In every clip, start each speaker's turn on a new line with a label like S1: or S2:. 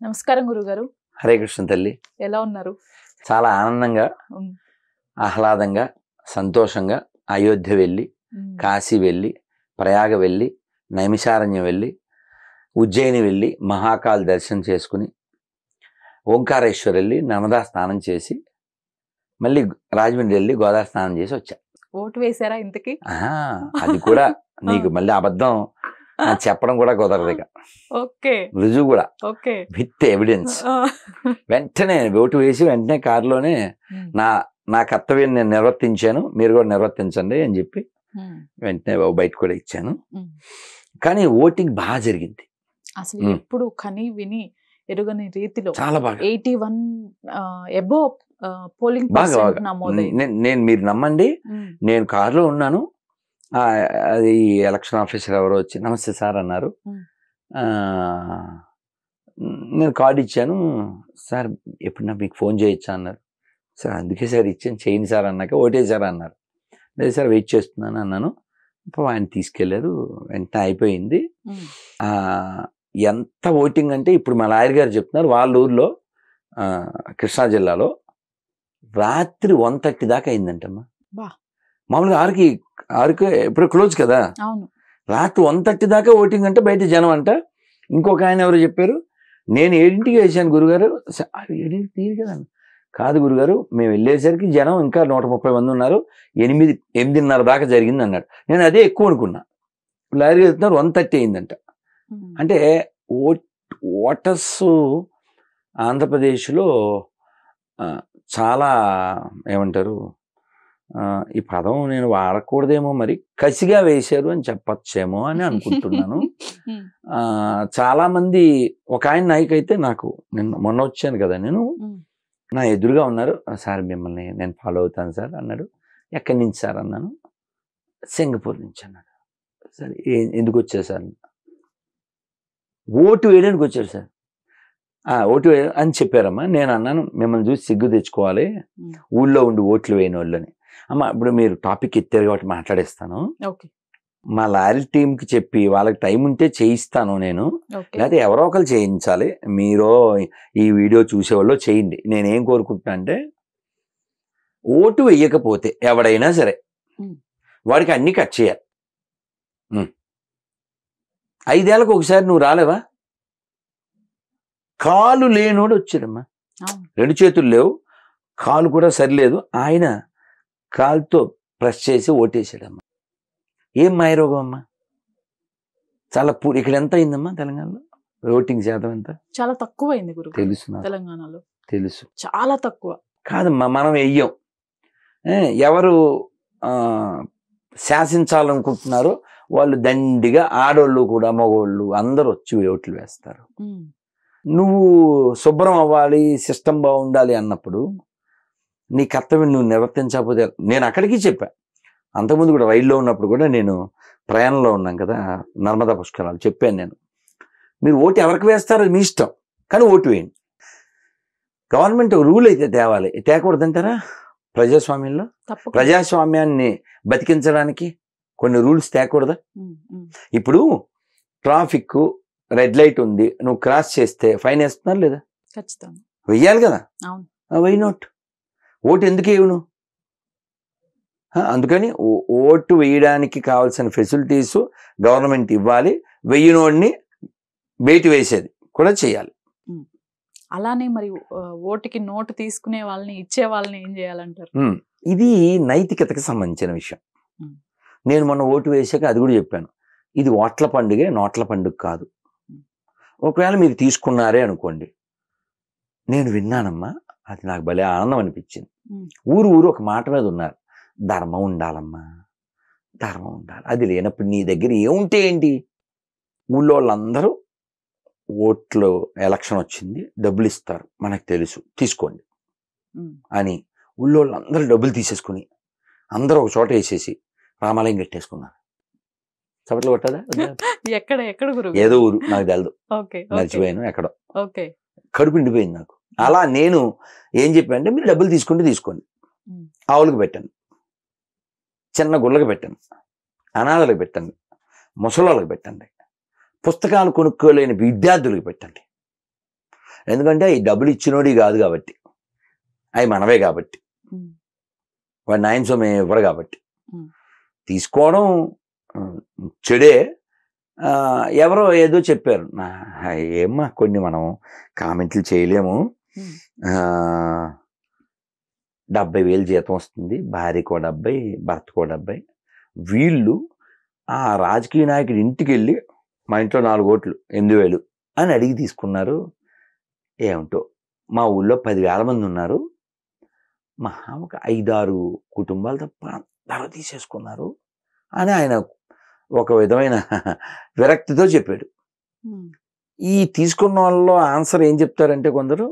S1: నమస్కారం గురుగారు.
S2: హరే కృష్ణ తల్లి.
S1: ఎలా ఉన్నారు?
S2: చాలా ఆనందంగా,
S1: హ్మ్.
S2: ఆహ్లాదంగా, సంతోషంగా అయోధ్య వెళ్ళి, కాశీ వెళ్ళి, ప్రయాగ వెళ్ళి, నైమిషారణ్యం వెళ్ళి, ఉజ్జయిని వెళ్ళి, మహాకాల్ దర్శనం చేసుకుని, ఓంకారేశ్వర్ వెళ్ళి, నర్మదా స్నానం చేసి, మళ్ళీ రాజమండ్రి వెళ్ళి గోదావరి స్నానం చేసి వచ్చా.
S1: ఓటు వేశారా ఇంతకి?
S2: అది కూడా నీకు మళ్ళీ అబద్ధం చెప్పడం కూడా కుదరదు. ఇక
S1: ఓకే,
S2: రుజువు కూడా
S1: ఓకే,
S2: విత్ ఎవిడెన్స్. వెంటనే ఓటు వేసి వెంటనే కారులోనే నా కర్తవ్యం నేను నిర్వర్తించాను, మీరు కూడా నిర్వర్తించండి అని చెప్పి వెంటనే బయట కూడా ఇచ్చాను. కానీ ఓటింగ్ బాగా జరిగింది.
S1: అసలు ఎప్పుడు కని విని ఎరుగని రీతిలో
S2: చాలా బాగా
S1: 81 అబోవ్ పోలింగ్ పర్సెంట్ నమోదైంది.
S2: నేను మీరు నమ్మండి, నేను కారులో ఉన్నాను. అది ఎలక్షన్ ఆఫీసర్ ఎవరో వచ్చి నమస్తే సార్ అన్నారు. నేను కార్డు ఇచ్చాను. సార్ ఎప్పుడన్నా మీకు ఫోన్ చేయొచ్చా అన్నారు. సార్ అందుకే సార్ ఇచ్చాను, చేయండి సార్ అన్నాక ఓటేసారా అన్నారు. లేదు సార్ వెయిట్ చేస్తున్నాను అన్నాను. ఆయన తీసుకెళ్లారు, వెంటనే అయిపోయింది. ఎంత ఓటింగ్ అంటే ఇప్పుడు మా లాయర్ గారు చెప్తున్నారు, వాళ్ళ ఊర్లో కృష్ణా జిల్లాలో రాత్రి 1:30 దాకా అయిందంటమ్మా. మామూలుగా 6కి ఇప్పుడు క్లోజ్ కదా, రాత్రి 1:30 దాకా ఓటింగ్ అంటే బయట జనం అంట. ఇంకొక ఆయన ఎవరు చెప్పారు, నేను 7ంటికి వేసాను గురుగారు. 7ంటికి తీరు కదా, కాదు గురుగారు మేము వెళ్ళేసరికి జనం ఇంకా 130 మంది ఉన్నారు, 8:30 దాకా జరిగింది అన్నాడు. నేను అదే ఎక్కువ అనుకున్నా. లారీ వెళ్తున్నారు 1:30 అయిందంట. అంటే ఓటర్స్ ఆంధ్రప్రదేశ్లో చాలా ఏమంటారు, ఈ పదం నేను వాడకూడదేమో, మరి కసిగా వేశారు అని చెప్పచ్చేమో అని అనుకుంటున్నాను. చాలా మంది, ఒక ఆయన నాయకైతే నాకు మొన్న వచ్చాను కదా, నేను నా ఎదురుగా ఉన్నారు. సార్ మిమ్మల్ని నేను ఫాలో అవుతాను సార్ అన్నాడు. ఎక్కడి నుంచి సార్ అన్నాను. సింగపూర్ నుంచి అన్నాడు. సరే ఎందుకు వచ్చారు సార్? ఓటు వేయడానికి వచ్చారు సార్. ఓటు అని చెప్పారమ్మా. నేను అన్నాను, మిమ్మల్ని చూసి సిగ్గు తెచ్చుకోవాలి, ఊళ్ళో ఉండి ఓట్లు వేయని వాళ్ళని. అమ్మ ఇప్పుడు మీరు టాపిక్ ఎత్తారు కాబట్టి మాట్లాడేస్తాను. మా లారీ టీంకి చెప్పి వాళ్ళకి టైం ఉంటే చేయిస్తాను నేను, లేకపోతే ఎవరో ఒకరు చేయించాలి. మీరు ఈ వీడియో చూసేవాళ్ళు చేయండి. నేనేం కోరుకుంటున్నా అంటే, ఓటు వేయకపోతే ఎవడైనా సరే వాడికి అన్ని కట్ చేయాలి. 5 ఏళ్ళకు ఒకసారి నువ్వు రాలేవా? కాలు లేనోడు వచ్చాడమ్మా, 2 చేతులు లేవు, కాలు కూడా సరిలేదు, ఆయన కాలుతో ప్రెస్ చేసి ఓటేసాడమ్మా. ఏం మాయరోగం అమ్మా. చాలా ఇక్కడ ఎంత అయిందమ్మా తెలంగాణలో ఓటింగ్ శాతం? ఎంత? చాలా
S1: తక్కువ అయింది గురు. తెలుసు తెలంగాణలో, తెలుసు, చాలా తక్కువ.
S2: కాదమ్మా, మనం వెయ్యం. ఎవరు శాసించాలనుకుంటున్నారో వాళ్ళు దండిగా, ఆడోళ్ళు కూడా మగోళ్ళు అందరూ వచ్చి ఓట్లు వేస్తారు. నువ్వు శుభ్రం అవ్వాలి, సిస్టమ్ బాగుండాలి అన్నప్పుడు నీ కర్తవ్యం నువ్వు నిర్వర్తించకపోతే, నేను అక్కడికి చెప్పా. అంతకుముందు కూడా రైల్లో ఉన్నప్పుడు కూడా, నేను ప్రయాణంలో ఉన్నాం కదా నర్మదా పుష్కరాలు, చెప్పాను నేను, మీరు ఓటు ఎవరికి వేస్తారో మీ ఇష్టం, కానీ ఓటు వేయండి. గవర్నమెంట్ ఒక రూల్ అయితే తేవాలి, తేకూడదంటారా? ప్రజాస్వామ్యంలో ప్రజాస్వామ్యాన్ని బతికించడానికి కొన్ని రూల్స్ తేకూడదా? ఇప్పుడు ట్రాఫిక్ రెడ్ లైట్ ఉంది, నువ్వు క్రాస్ చేస్తే ఫైన్ వేస్తున్నారు లేదా?
S1: ఖచ్చితంగా
S2: వెయ్యాలి కదా. Why not? ఓటు ఎందుకు వేయను? అందుకని ఓటు వేయడానికి కావాల్సిన ఫెసిలిటీస్ గవర్నమెంట్ ఇవ్వాలి. వెయ్యినోడిని బయట వేసేది కూడా చేయాలి.
S1: అలానే మరి ఓటుకి నోటు తీసుకునే వాళ్ళని, ఇచ్చే వాళ్ళని ఏం చేయాలంటారు?
S2: ఇది నైతికతకు సంబంధించిన విషయం. నేను మొన్న ఓటు వేసాక అది కూడా చెప్పాను, ఇది ఓట్ల పండుగే, నోట్ల పండుగ కాదు. ఒకవేళ మీరు తీసుకున్నారే అనుకోండి, నేను విన్నానమ్మా, అది నాకు భలే ఆనందం అనిపించింది. ఊరు ఒక మాట మీద ఉన్నారు, ధర్మం ఉండాలమ్మా, ధర్మం ఉండాలి. అది లేనప్పుడు నీ దగ్గర ఏముంటే ఏంటి? ఊళ్ళో వాళ్ళందరూ ఓట్లు, ఎలక్షన్ వచ్చింది, డబ్బులు ఇస్తారు, మనకు తెలుసు, తీసుకోండి అని ఊళ్ళో వాళ్ళందరూ డబ్బులు తీసేసుకుని అందరూ ఒక చోట వేసేసి రామాలయం కట్టేసుకున్నారు. చప్పట్లు కొట్టదా?
S1: ఎక్కడ గురు?
S2: ఏదో ఊరు, నాకు తెలదు, మర్చిపోయాను ఎక్కడో. కడుపు నిండిపోయింది నాకు. అలా నేను ఏం చెప్పానంటే, మీరు డబ్బులు తీసుకుంటే తీసుకోండి, ఆవులకు పెట్టండి, చిన్న గుళ్ళకి పెట్టండి, అనాథలకు పెట్టండి, ముసలోళ్ళకి పెట్టండి, పుస్తకాలు కొనుక్కోలేని విద్యార్థులకు పెట్టండి, ఎందుకంటే ఈ డబ్బులు ఇచ్చినోడి కాదు కాబట్టి, అవి మనవే కాబట్టి, వాడు నాయన సొమ్ము ఇవ్వరు కాబట్టి. తీసుకోవడం చెడే. ఎవరో ఏదో చెప్పారు, ఏమ్మా కొన్ని మనం కామెంట్లు చేయలేము. 70,000 జీతం వస్తుంది, భార్యకో 70, భర్తకో 70. వీళ్ళు ఆ రాజకీయ నాయకుడి ఇంటికి వెళ్ళి మా ఇంట్లో 4 ఓట్లు 8,000 అని అడిగి తీసుకున్నారు. ఏమిటో మా ఊళ్ళో 10,000 మంది ఉన్నారు, మహా ఒక 5-6 కుటుంబాలు తప్ప అందరూ తీసేసుకున్నారు అని ఆయన ఒక విధమైన విరక్తితో చెప్పాడు. ఈ తీసుకున్న వాళ్ళలో ఆన్సర్ ఏం చెప్తారంటే కొందరు,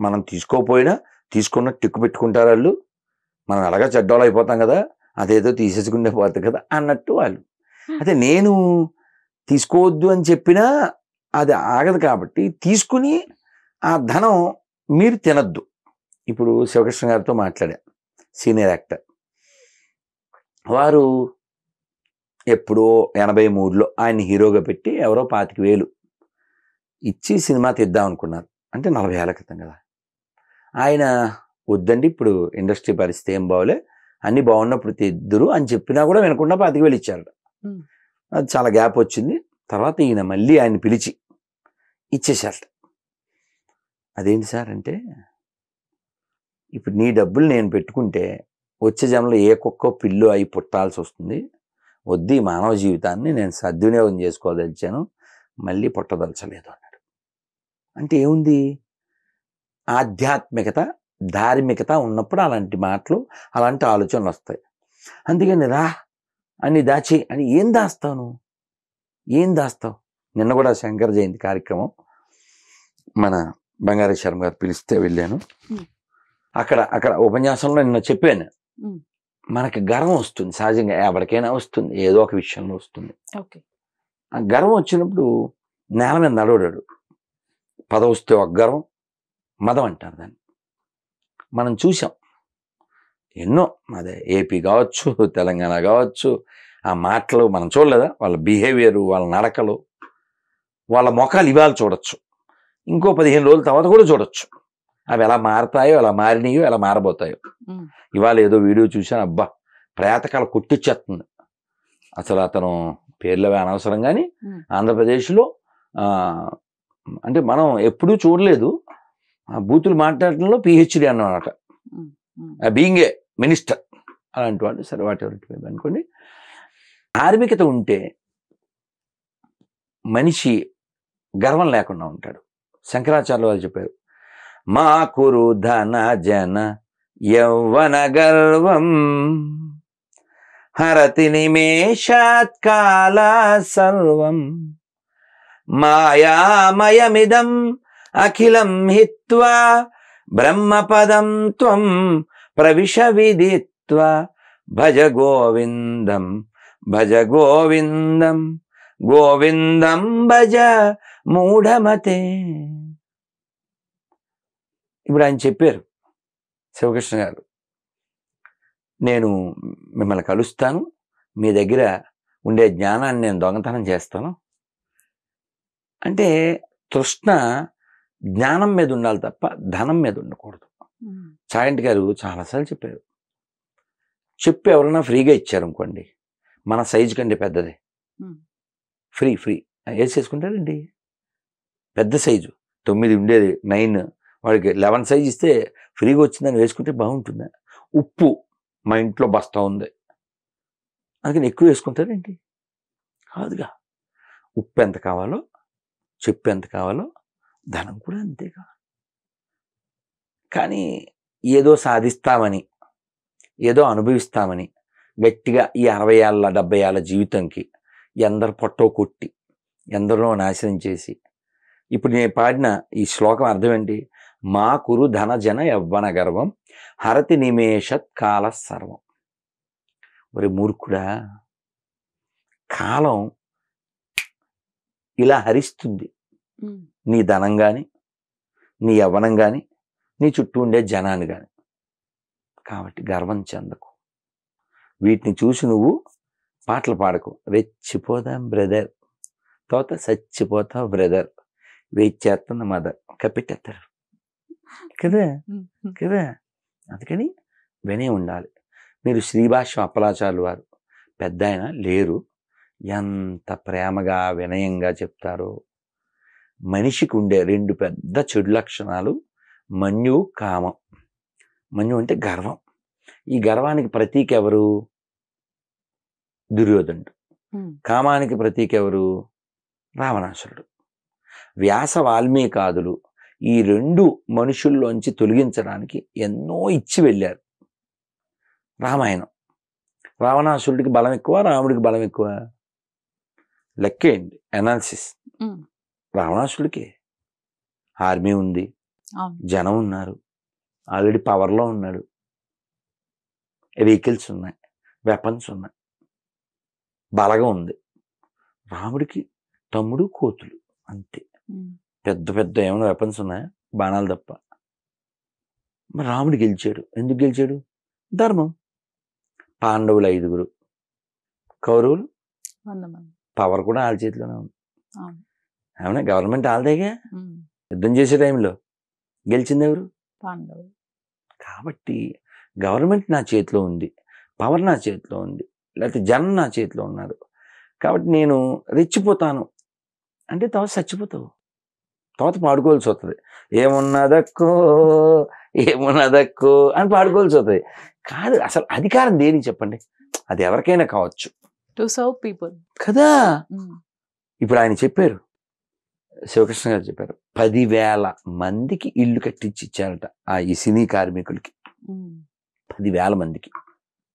S2: మనం తీసుకోపోయినా తీసుకున్న టిక్కు పెట్టుకుంటారు వాళ్ళు, మనం అలాగా చెడ్డోళ్ళు అయిపోతాం కదా, అదేదో తీసేసుకుంటే పోతుంది కదా అన్నట్టు వాళ్ళు. అయితే నేను తీసుకోవద్దు అని చెప్పినా అది ఆగదు కాబట్టి తీసుకుని ఆ ధనం మీరు తినద్దు. ఇప్పుడు శివకృష్ణ గారితో మాట్లాడా, సీనియర్ యాక్టర్. వారు ఎప్పుడో 83లో ఆయన హీరోగా పెట్టి ఎవరో 25,000 ఇచ్చి సినిమా తీద్దాం అనుకున్నారు. అంటే 40 ఏళ్ల క్రితం కదా. ఆయన వద్దండి, ఇప్పుడు ఇండస్ట్రీ పరిస్థితి ఏం బాగోలే, అన్ని బాగున్నప్పుడు తీద్దురు అని చెప్పినా కూడా వినకుండా 25,000 ఇచ్చారు. అది చాలా గ్యాప్ వచ్చింది. తర్వాత ఈయన మళ్ళీ ఆయన పిలిచి ఇచ్చేసారట. అదేంటి సార్ అంటే, ఇప్పుడు నీ డబ్బులు నేను పెట్టుకుంటే వచ్చే జనంలో ఏ కుక్కో పిల్లు అయి పుట్టాల్సి వస్తుంది, వద్దు, ఈ మానవ జీవితాన్ని నేను సద్వినియోగం చేసుకోదలిచాను, మళ్ళీ పుట్టదలచలేదు అన్నాడు. అంటే ఏముంది, ఆధ్యాత్మికత ధార్మికత ఉన్నప్పుడు అలాంటి మాటలు అలాంటి ఆలోచనలు వస్తాయి. అందుకని రా అని దాచి అని ఏం దాస్తావు, ఏం దాస్తావు. నిన్న కూడా శంకర జయంతి కార్యక్రమం మన బంగారు శర్మ గారు పిలిస్తే వెళ్ళాను. అక్కడ ఉపన్యాసంలో నిన్న చెప్పాను, మనకి గర్వం వస్తుంది సహజంగా, ఎవరికైనా వస్తుంది, ఏదో ఒక విషయంలో వస్తుంది. ఆ గర్వం వచ్చినప్పుడు నేల మీద నడవడాడు. పదవి వస్తే ఒక గర్వం, మదం అంటారు దాన్ని. మనం చూసాం ఎన్నో, అదే ఏపీ కావచ్చు, తెలంగాణ కావచ్చు, ఆ మాటలు మనం చూడలేదా, వాళ్ళ బిహేవియరు, వాళ్ళ నడకలు, వాళ్ళ మొఖాలు ఇవాళ చూడొచ్చు, ఇంకో 15 రోజుల తర్వాత కూడా చూడొచ్చు. అవి ఎలా మారతాయో, ఎలా మారినాయో, ఎలా మారబోతాయో. ఇవాళ ఏదో వీడియో చూశాను, అబ్బా ప్రేతకాల కొట్టిచ్చేస్తుంది. అసలు అతను పేర్లవే అనవసరం కానీ ఆంధ్రప్రదేశ్లో అంటే మనం ఎప్పుడూ చూడలేదు, బూతులు మాట్లాడటంలో పిహెచ్డి అన్నమాట, బీయింగ్ ఏ మినిస్టర్ అలాంటి వాళ్ళు. సరే వాటి అనుకోండి. ధార్మికత ఉంటే మనిషి గర్వం లేకుండా ఉంటాడు. శంకరాచార్యులు వాళ్ళు చెప్పారు, మా కురు ధన జన యౌవన గర్వం హరతి నిమేషాత్ కాల సర్వం మాయామయమిదం అఖిలం హిత్వా బ్రహ్మపదం త్వం ప్రవిశ విదిత్వా భజ గోవిందం భజ గోవిందం గోవిందం భజ మూఢమతే. ఇప్పుడు ఆయన చెప్పారు శివకృష్ణ గారు, నేను మిమ్మల్ని కలుస్తాను, మీ దగ్గర ఉండే జ్ఞానాన్ని నేను దొంగతనం చేస్తాను అంటే, తృష్ణ జ్ఞానం మీద ఉండాలి తప్ప ధనం మీద ఉండకూడదు. చాగంటి గారు చాలాసార్లు చెప్పారు. చెప్పి ఎవరైనా ఫ్రీగా ఇచ్చారు అనుకోండి, మన సైజు కంటే పెద్దది, ఫ్రీ వేసేసుకుంటారండి. పెద్ద సైజు 9 ఉండేది 9, వాడికి 11 సైజు ఇస్తే ఫ్రీగా వచ్చిందని వేసుకుంటే బాగుంటుందా? ఉప్పు మా ఇంట్లో బస్తా ఉంది, అందుకని ఎక్కువ వేసుకుంటారేంటి? కాదుగా. ఉప్పు ఎంత కావాలో, చెప్పు ఎంత కావాలో, ధనం కూడా అంతేగా. కానీ ఏదో సాధిస్తామని, ఏదో అనుభవిస్తామని గట్టిగా ఈ 60 ఏళ్ళ 70 ఏళ్ళ జీవితంకి ఎందరు పొట్టో కొట్టి, ఎందరో నాశనం చేసి, ఇప్పుడు నేను పాడిన ఈ శ్లోకం అర్థం ఏంటి? మా కురు ధన జన యవ్వన గర్వం హరతి నిమేషత్ కాల సర్వం. మరి మూర్ఖుడా, కాలం ఇలా హరిస్తుంది నీ ధనం కానీ, నీ యవ్వనం కానీ, నీ చుట్టూ ఉండే జనాన్ని కానీ. కాబట్టి గర్వం చెందకు. వీటిని చూసి నువ్వు పాటలు పాడకు. రెచ్చిపోదాం బ్రదర్, తర్వాత చచ్చిపోతావు బ్రదర్. వెయిట్ చేస్తున్న మదర్ కప్పెట్టేస్తారు కదా కదా. అందుకని వినే ఉండాలి. మీరు శ్రీభాష్యం అప్పలాచార్యులు వారు పెద్ద ఆయన లేరు, ఎంత ప్రేమగా వినయంగా చెప్తారో. మనిషికి ఉండే 2 పెద్ద చెడు లక్షణాలు మన్యు, కామం. మన్యు అంటే గర్వం. ఈ గర్వానికి ప్రతీక ఎవరు? దుర్యోధనుడు. కామానికి ప్రతీక ఎవరు? రావణాసురుడు. వ్యాస వాల్మీకాదులు ఈ 2 మనుషుల్లోంచి తొలగించడానికి ఎన్నో ఇచ్చి వెళ్ళారు. రామాయణం, రావణాసురుడికి బలం ఎక్కువ, రాముడికి బలం ఎక్కువ? లెక్కేయండి, అనాలిసిస్. రావణాసుడికి ఆర్మీ ఉంది, జనం ఉన్నారు, ఆల్రెడీ పవర్లో ఉన్నాడు, వెహికల్స్ ఉన్నాయి, వెపన్స్ ఉన్నాయి, బలగం ఉంది. రాముడికి తమ్ముడు, కోతులు అంతే. పెద్ద పెద్ద ఏమైనా వెపన్స్ ఉన్నాయా? బాణాలు తప్ప. మరి రాముడు గెలిచాడు. ఎందుకు గెలిచాడు? ధర్మం. పాండవులు 5, కౌరవులు
S1: 100
S2: పవర్ కూడా వాళ్ళ చేతిలోనే ఉంది. ఏమన్నా గవర్నమెంట్ వాళ్ళదేగా. యుద్ధం చేసే టైంలో గెలిచింది ఎవరు?
S1: పాండవులు.
S2: కాబట్టి గవర్నమెంట్ నా చేతిలో ఉంది, పవర్ నా చేతిలో ఉంది, లేకపోతే జనం నా చేతిలో ఉన్నారు. కాబట్టి నేను రెచ్చిపోతాను అంటే తర్వాత చచ్చిపోతావు, తర్వాత పాడుకోవాల్సి వస్తుంది. ఏమున్నదక్కో ఏమున్నదక్కో అని పాడుకోవాల్సి వస్తుంది. కాదు, అసలు అధికారం దేనికి చెప్పండి? అది ఎవరికైనా కావచ్చు,
S1: టు సర్వ్ పీపుల్
S2: కదా. ఇప్పుడు ఆయన చెప్పారు, శివకృష్ణ గారు చెప్పారు, 10,000 మందికి ఇల్లు కట్టించి ఇచ్చారట ఈ సినీ కార్మికులకి. 10,000 మందికి,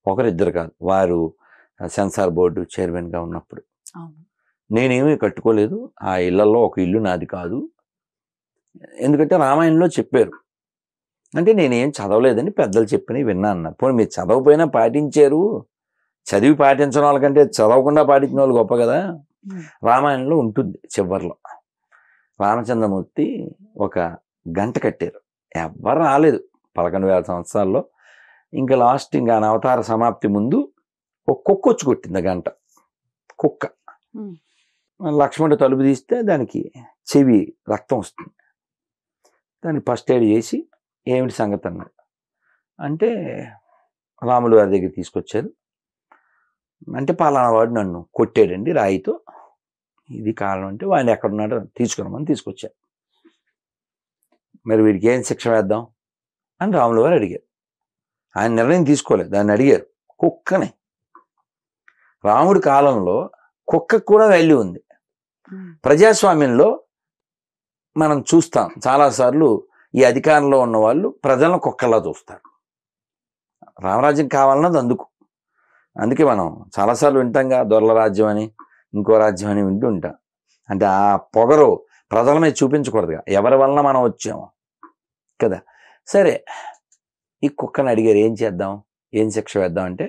S2: 1-2 కాదు. వారు సెన్సార్ బోర్డు చైర్మన్గా ఉన్నప్పుడు. నేనేమీ కట్టుకోలేదు, ఆ ఇళ్లలో ఒక ఇల్లు నాది కాదు. ఎందుకంటే రామాయణంలో చెప్పారు. అంటే నేనేం చదవలేదని పెద్దలు చెప్పినవి విన్నా అన్నారు. పోనీ మీరు చదవకపోయినా పాటించారు. చదివి పాటించడం వాళ్ళకంటే చదవకుండా పాటించిన వాళ్ళు గొప్ప కదా. రామాయణంలో ఉంటుంది, చివరిలో రామచంద్రమూర్తి ఒక గంట కట్టారు, ఎవ్వరు రాలేదు 11,000 సంవత్సరాల్లో. ఇంకా లాస్ట్ ఇంకా అవతార సమాప్తి ముందు ఒక కుక్క వచ్చి కొట్టింది గంట. కుక్క లక్ష్మణుడు తలుపు తీస్తే దానికి చెవి రక్తం వస్తుంది. దానికి ఫస్ట్ ఎయిడ్ చేసి ఏమిటి సంగతి అన్నారు. అంటే రాములు వారి దగ్గర తీసుకొచ్చారు. అంటే పలానా వాడు నన్ను కొట్టాడండి రాయితో, ఇది కారణం. అంటే వాడిని ఎక్కడున్నాడో తీసుకురమ్మని తీసుకొచ్చారు. మరి వీడికి ఏం శిక్ష వేద్దాం అని రాములు వారు అడిగారు. ఆయన నిర్ణయం తీసుకోలేదు, దాన్ని అడిగారు కుక్కని. రాముడి కాలంలో కుక్కకు కూడా వాల్యూ ఉంది. ప్రజాస్వామ్యంలో మనం చూస్తాం చాలాసార్లు, ఈ అధికారంలో ఉన్న వాళ్ళు ప్రజలను కుక్కలా చూస్తారు. రామరాజ్యం కావాలన్నది అందుకే మనం చాలాసార్లు వింటాంగా, దొరల రాజ్యం అని, ఇంకో రాజ్యం అని వింటూ ఉంటాం. అంటే ఆ పొగరు ప్రజల మీద చూపించకూడదుగా, ఎవరి వలన మనం వచ్చాము కదా. సరే, ఈ కుక్కని అడిగారు ఏం చేద్దాం, ఏం శిక్ష వేద్దాం అంటే,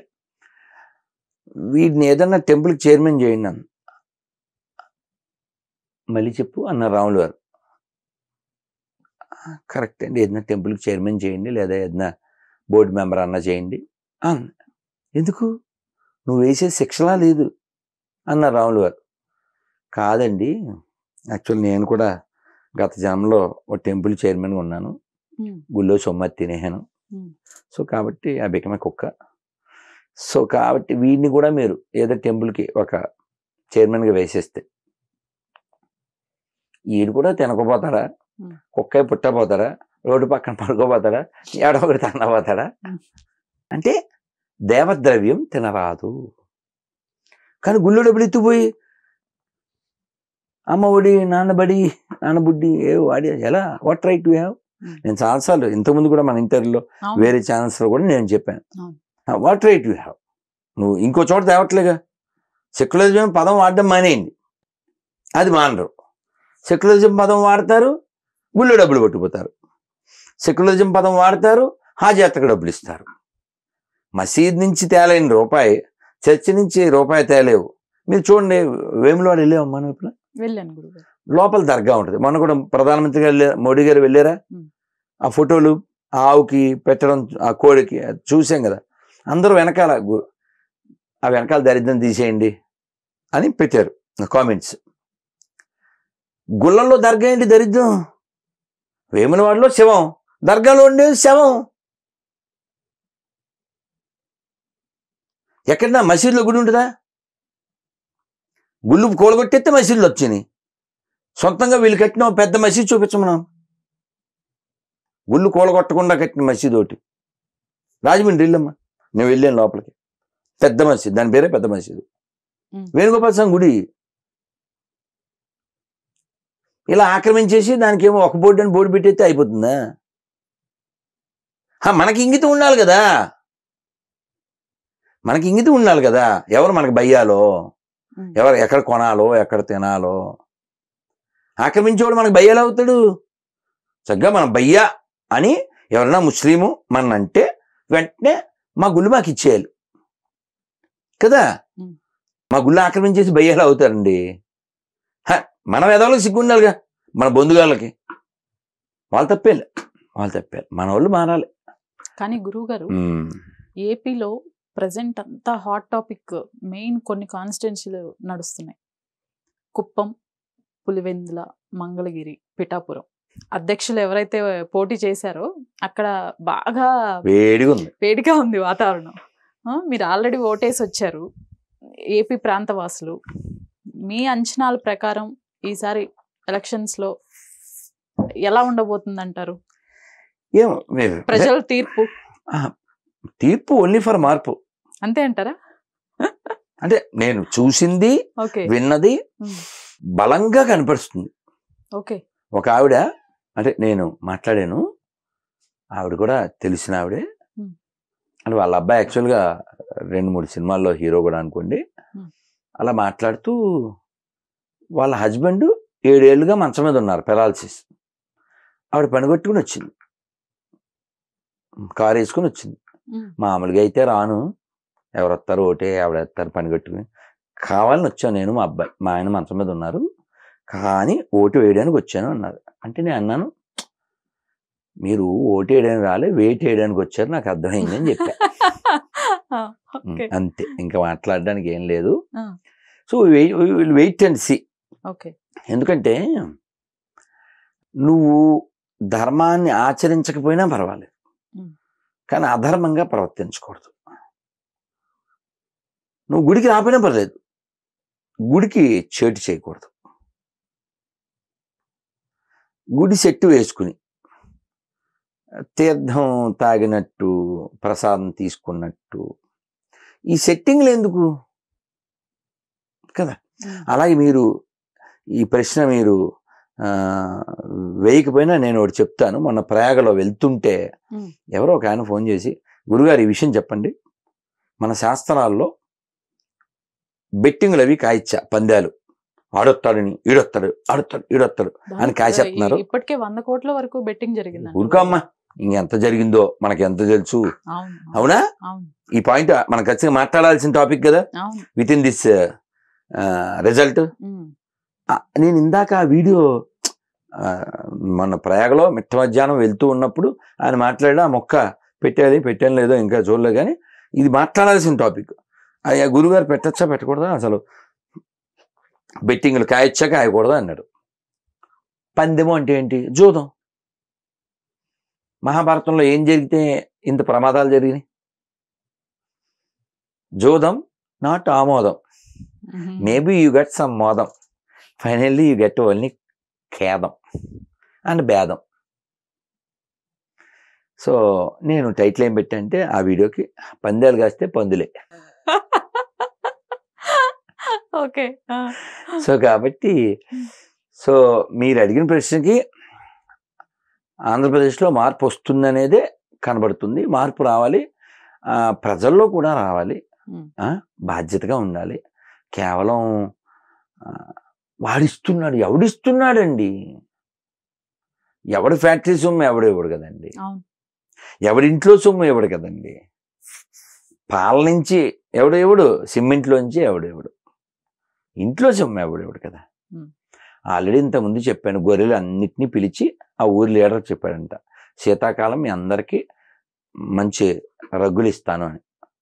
S2: వీడిని ఏదన్నా టెంపుల్కి చైర్మన్ చేయండి అన్న. మళ్ళీ చెప్పు అన్నారు రాములు వారు. కరెక్ట్ అండి, ఏదైనా టెంపుల్కి చైర్మన్ చేయండి, లేదా ఏదైనా బోర్డు మెంబర్ అన్న చేయండి అన్న. ఎందుకు, నువ్వు వేసే శిక్షలా లేదు అన్నారు రాములు వారు. కాదండి, యాక్చువల్ నేను కూడా గత జన్మలో ఒక టెంపుల్ చైర్మన్గా ఉన్నాను, గుళ్ళో సొమ్మతి తినేహాను. సో కాబట్టి ఆ బికమే కుక్క. సో కాబట్టి వీడిని కూడా మీరు ఏదో టెంపుల్కి ఒక చైర్మన్గా వేసేస్తే వీడు కూడా తినకపోతాడా, కుక్క పుట్టపోతాడా, రోడ్డు పక్కన పడుకోపోతాడా, ఏడో ఒకటి తినపోతాడా? అంటే దేవద్రవ్యం తినరాదు. కానీ గుళ్ళో డబ్బులు ఎత్తుపోయి అమ్మ ఒడి, నాన్నబుడ్డి వాడి ఎలా, వాట్ రైట్ యూ హ్యావ్? నేను చాలాసార్లు ఇంతకుముందు కూడా మన ఇంటర్వ్యూలో వేరే ఛానల్స్లో కూడా నేను చెప్పాను, వాట్ రైట్ యూ హ్యావ్? నువ్వు ఇంకో చోట తేవట్లేగా. సెక్యులరిజం పదం వాడడం మానేయండి, అది మానరు. సెక్యులరిజం పదం వాడతారు, గుళ్ళో డబ్బులు పట్టుకుపోతారు. సెక్యులరిజం పదం వాడతారు, హాజ్ యాత్రకు డబ్బులు ఇస్తారు. మసీద్ నుంచి తేలేని రూపాయి, చర్చి నుంచి రూపాయి తేలేవు. మీరు చూడండి, వేములవాడ వెళ్ళాము మనం ఇప్పుడు, లోపల దర్గా ఉంటుంది. మొన్న కూడా ప్రధానమంత్రి గారు మోడీ గారు వెళ్ళారా? ఆ ఫోటోలు ఆవుకి పెట్టడం, ఆ కోడికి చూసాం కదా. అందరూ వెనకాల ఆ వెనకాల దరిద్రం తీసేయండి అని పెట్టారు కామెంట్స్. గుళ్ళల్లో దర్గా ఏంటి దరిద్రం? వేములవాడలో శవం, దర్గాలో ఉండేది శవం. ఎక్కడన్నా మసీదులో గుడి ఉంటుందా? గుళ్ళు కూలగొట్టేస్తే మసీదులు వచ్చినాయి. సొంతంగా వీళ్ళు కట్టిన పెద్ద మసీదు చూపించమన్నాం. గుళ్ళు కూలగొట్టకుండా కట్టిన మసీదు ఒకటి రాజమండ్రి వెళ్ళమ్మా, నేను వెళ్ళాను లోపలికి. పెద్ద మసీదు, దాని పేరే పెద్ద మసీదు, వేణుగోపాల స్వామి గుడి. ఇలా ఆక్రమించేసి దానికేమో ఒక బోర్డు అని బోర్డు పెట్టేస్తే అయిపోతుందా? మనకి ఇంగితం ఉండాలి కదా, మనకి ఇంగితం ఉండాలి కదా. ఎవరు మనకు బయ్యాలో, ఎవరు ఎక్కడ కొనాలో, ఎక్కడ తినాలో. ఆక్రమించేవాడు మనకు బయ్యాలు అవుతాడు. చక్కగా మనం బయ్యా అని ఎవరన్నా ముస్లిము మన అంటే వెంటనే మా గుళ్ళు మాకు ఇచ్చేయాలి కదా. మా గుళ్ళు ఆక్రమించేసి బయ్యాలు అవుతారండి. మన వేదవాళ్ళకి సిగ్గు ఉండాలిగా, మన బంధుగాళ్ళకి. వాళ్ళు తప్పేయాలి, వాళ్ళు తప్పేయాలి, మన వాళ్ళు మారాలి.
S1: కానీ గురువు గారు, ఏపీలో ప్రజెంట్ అంతా హాట్ టాపిక్ మెయిన్ కొన్ని కాన్స్టిట్యున్సీలు నడుస్తున్నాయి. కుప్పం, పులివెందుల, మంగళగిరి, పిఠాపురం. అధ్యక్షులు ఎవరైతే పోటీ చేశారో అక్కడ బాగా వేడిగా ఉంది వాతావరణం. మీరు ఆల్రెడీ ఓటేసి వచ్చారు, ఏపీ ప్రాంతవాసులు. మీ అంచనాల ప్రకారం ఈసారి ఎలక్షన్స్ లో ఎలా ఉండబోతుంది అంటారు? ప్రజల
S2: తీర్పు ఓన్లీ ఫర్ మార్పు
S1: అంతే అంటారా?
S2: అంటే నేను చూసింది విన్నది బలంగా కనిపిస్తుంది. ఒక ఆవిడ, అంటే నేను మాట్లాడాను, ఆవిడ కూడా తెలిసిన ఆవిడే. అంటే వాళ్ళ అబ్బాయి యాక్చువల్గా 2-3 సినిమాల్లో హీరో కూడా అనుకోండి. అలా మాట్లాడుతూ వాళ్ళ హస్బెండ్ 7 ఏళ్ళుగా మంచం మీద ఉన్నారు, పెరాలసిస్. ఆవిడ పనిగొట్టుకుని వచ్చింది, కారు వేసుకుని వచ్చింది. మామూలుగా అయితే రాను, ఎవరు వస్తారు ఓటే ఆవిడ వస్తారు పనిగొట్టుకుని. కావాలని వచ్చాను నేను, మా అబ్బాయి, మా ఆయన మంచం మీద ఉన్నారు, కానీ ఓటు వేయడానికి వచ్చాను అన్నారు. అంటే నేను అన్నాను, మీరు ఓటు వేయడానికి రాలే, వెయిట్ వేయడానికి వచ్చారు, నాకు అర్థమైంది అని చెప్పా. అంతే, ఇంకా మాట్లాడడానికి ఏం లేదు. So wait and see. ఎందుకంటే నువ్వు ధర్మాన్ని ఆచరించకపోయినా పర్వాలేదు, కానీ అధర్మంగా ప్రవర్తించకూడదు. నువ్వు గుడికి రాపోయినా పర్లేదు, గుడికి చేటు చేయకూడదు. గుడి సెట్టు వేసుకుని తీర్థం తాగినట్టు, ప్రసాదం తీసుకున్నట్టు ఈ సెట్టింగ్లు ఎందుకు కదా. అలాగే మీరు ఈ ప్రశ్న మీరు వేయకపోయినా నేను ఒకటి చెప్తాను. మొన్న ప్రయాగలో వెళ్తుంటే ఎవరో ఒక ఆయన ఫోన్ చేసి, గురుగారు ఈ విషయం చెప్పండి, మన శాస్త్రాల్లో బెట్టింగ్లు అవి కాయిచ్చా, పందాలు, ఆడొస్తాడని ఈడొస్తాడు, ఆడొస్తాడు ఈడొస్తాడు అని కాసేస్తున్నారు.
S1: ఇప్పటికే 100 కోట్ల వరకు బెట్టింగ్ జరిగింది.
S2: ఊరుకోమ్మా, ఇంకెంత జరిగిందో మనకి ఎంత తెలుసు. అవునా? ఈ పాయింట్ మనం ఖచ్చితంగా మాట్లాడాల్సిన టాపిక్ కదా విత్ ఇన్ దిస్ రిజల్ట్. నేను ఇందాక ఆ వీడియో మన ప్రయాగలో మిట్ట మధ్యాహ్నం వెళ్తూ ఉన్నప్పుడు ఆయన మాట్లాడి ఆ మొక్క పెట్టాను లేదో ఇంకా చూడలే, కానీ ఇది మాట్లాడాల్సిన టాపిక్. అయ్యా గురుగారు పెట్టచ్చా పెట్టకూడదా, అసలు బెట్టింగ్లు కాయచ్చా కాయకూడదా అన్నాడు. పందెము అంటే ఏంటి? జూదం. మహాభారతంలో ఏం జరిగితే ఇంత ప్రమాదాలు జరిగినాయి? జూదం నాట్ ఆమోదం. మేబీ యూ గెట్ సమ్ మోదం, ఫైనల్లీ యూ గెట్ ఓన్లీ ఖేదం అండ్ భేదం. సో నేను టైటిల్ ఏం పెట్టంటే ఆ వీడియోకి, పందాలు కాస్తే పందులే.
S1: ఓకే.
S2: సో కాబట్టి సో మీరు అడిగిన ప్రశ్నకి ఆంధ్రప్రదేశ్లో మార్పు వస్తుందనేదే కనబడుతుంది. మార్పు రావాలి, ప్రజల్లో కూడా రావాలి, బాధ్యతగా ఉండాలి. కేవలం వాడిస్తున్నాడు, ఎవడిస్తున్నాడండి? ఎవడి ఫ్యాక్టరీ సొమ్ము ఎవడేవాడు కదండి, ఎవడింట్లో సొమ్ము ఎవడు కదండి. పాల నుంచి ఎవడేవుడు, సిమెంట్లోంచి ఎవడేవుడు, ఇంట్లో సొమ్ము ఎవడేవుడు కదా. ఆల్రెడీ ఇంతకుముందు చెప్పాను, గొర్రెలు అన్నిటినీ పిలిచి ఆ ఊరి లీడర్ చెప్పాడంట, శీతాకాలం మీ అందరికీ మంచి రగ్గులు ఇస్తాను అని.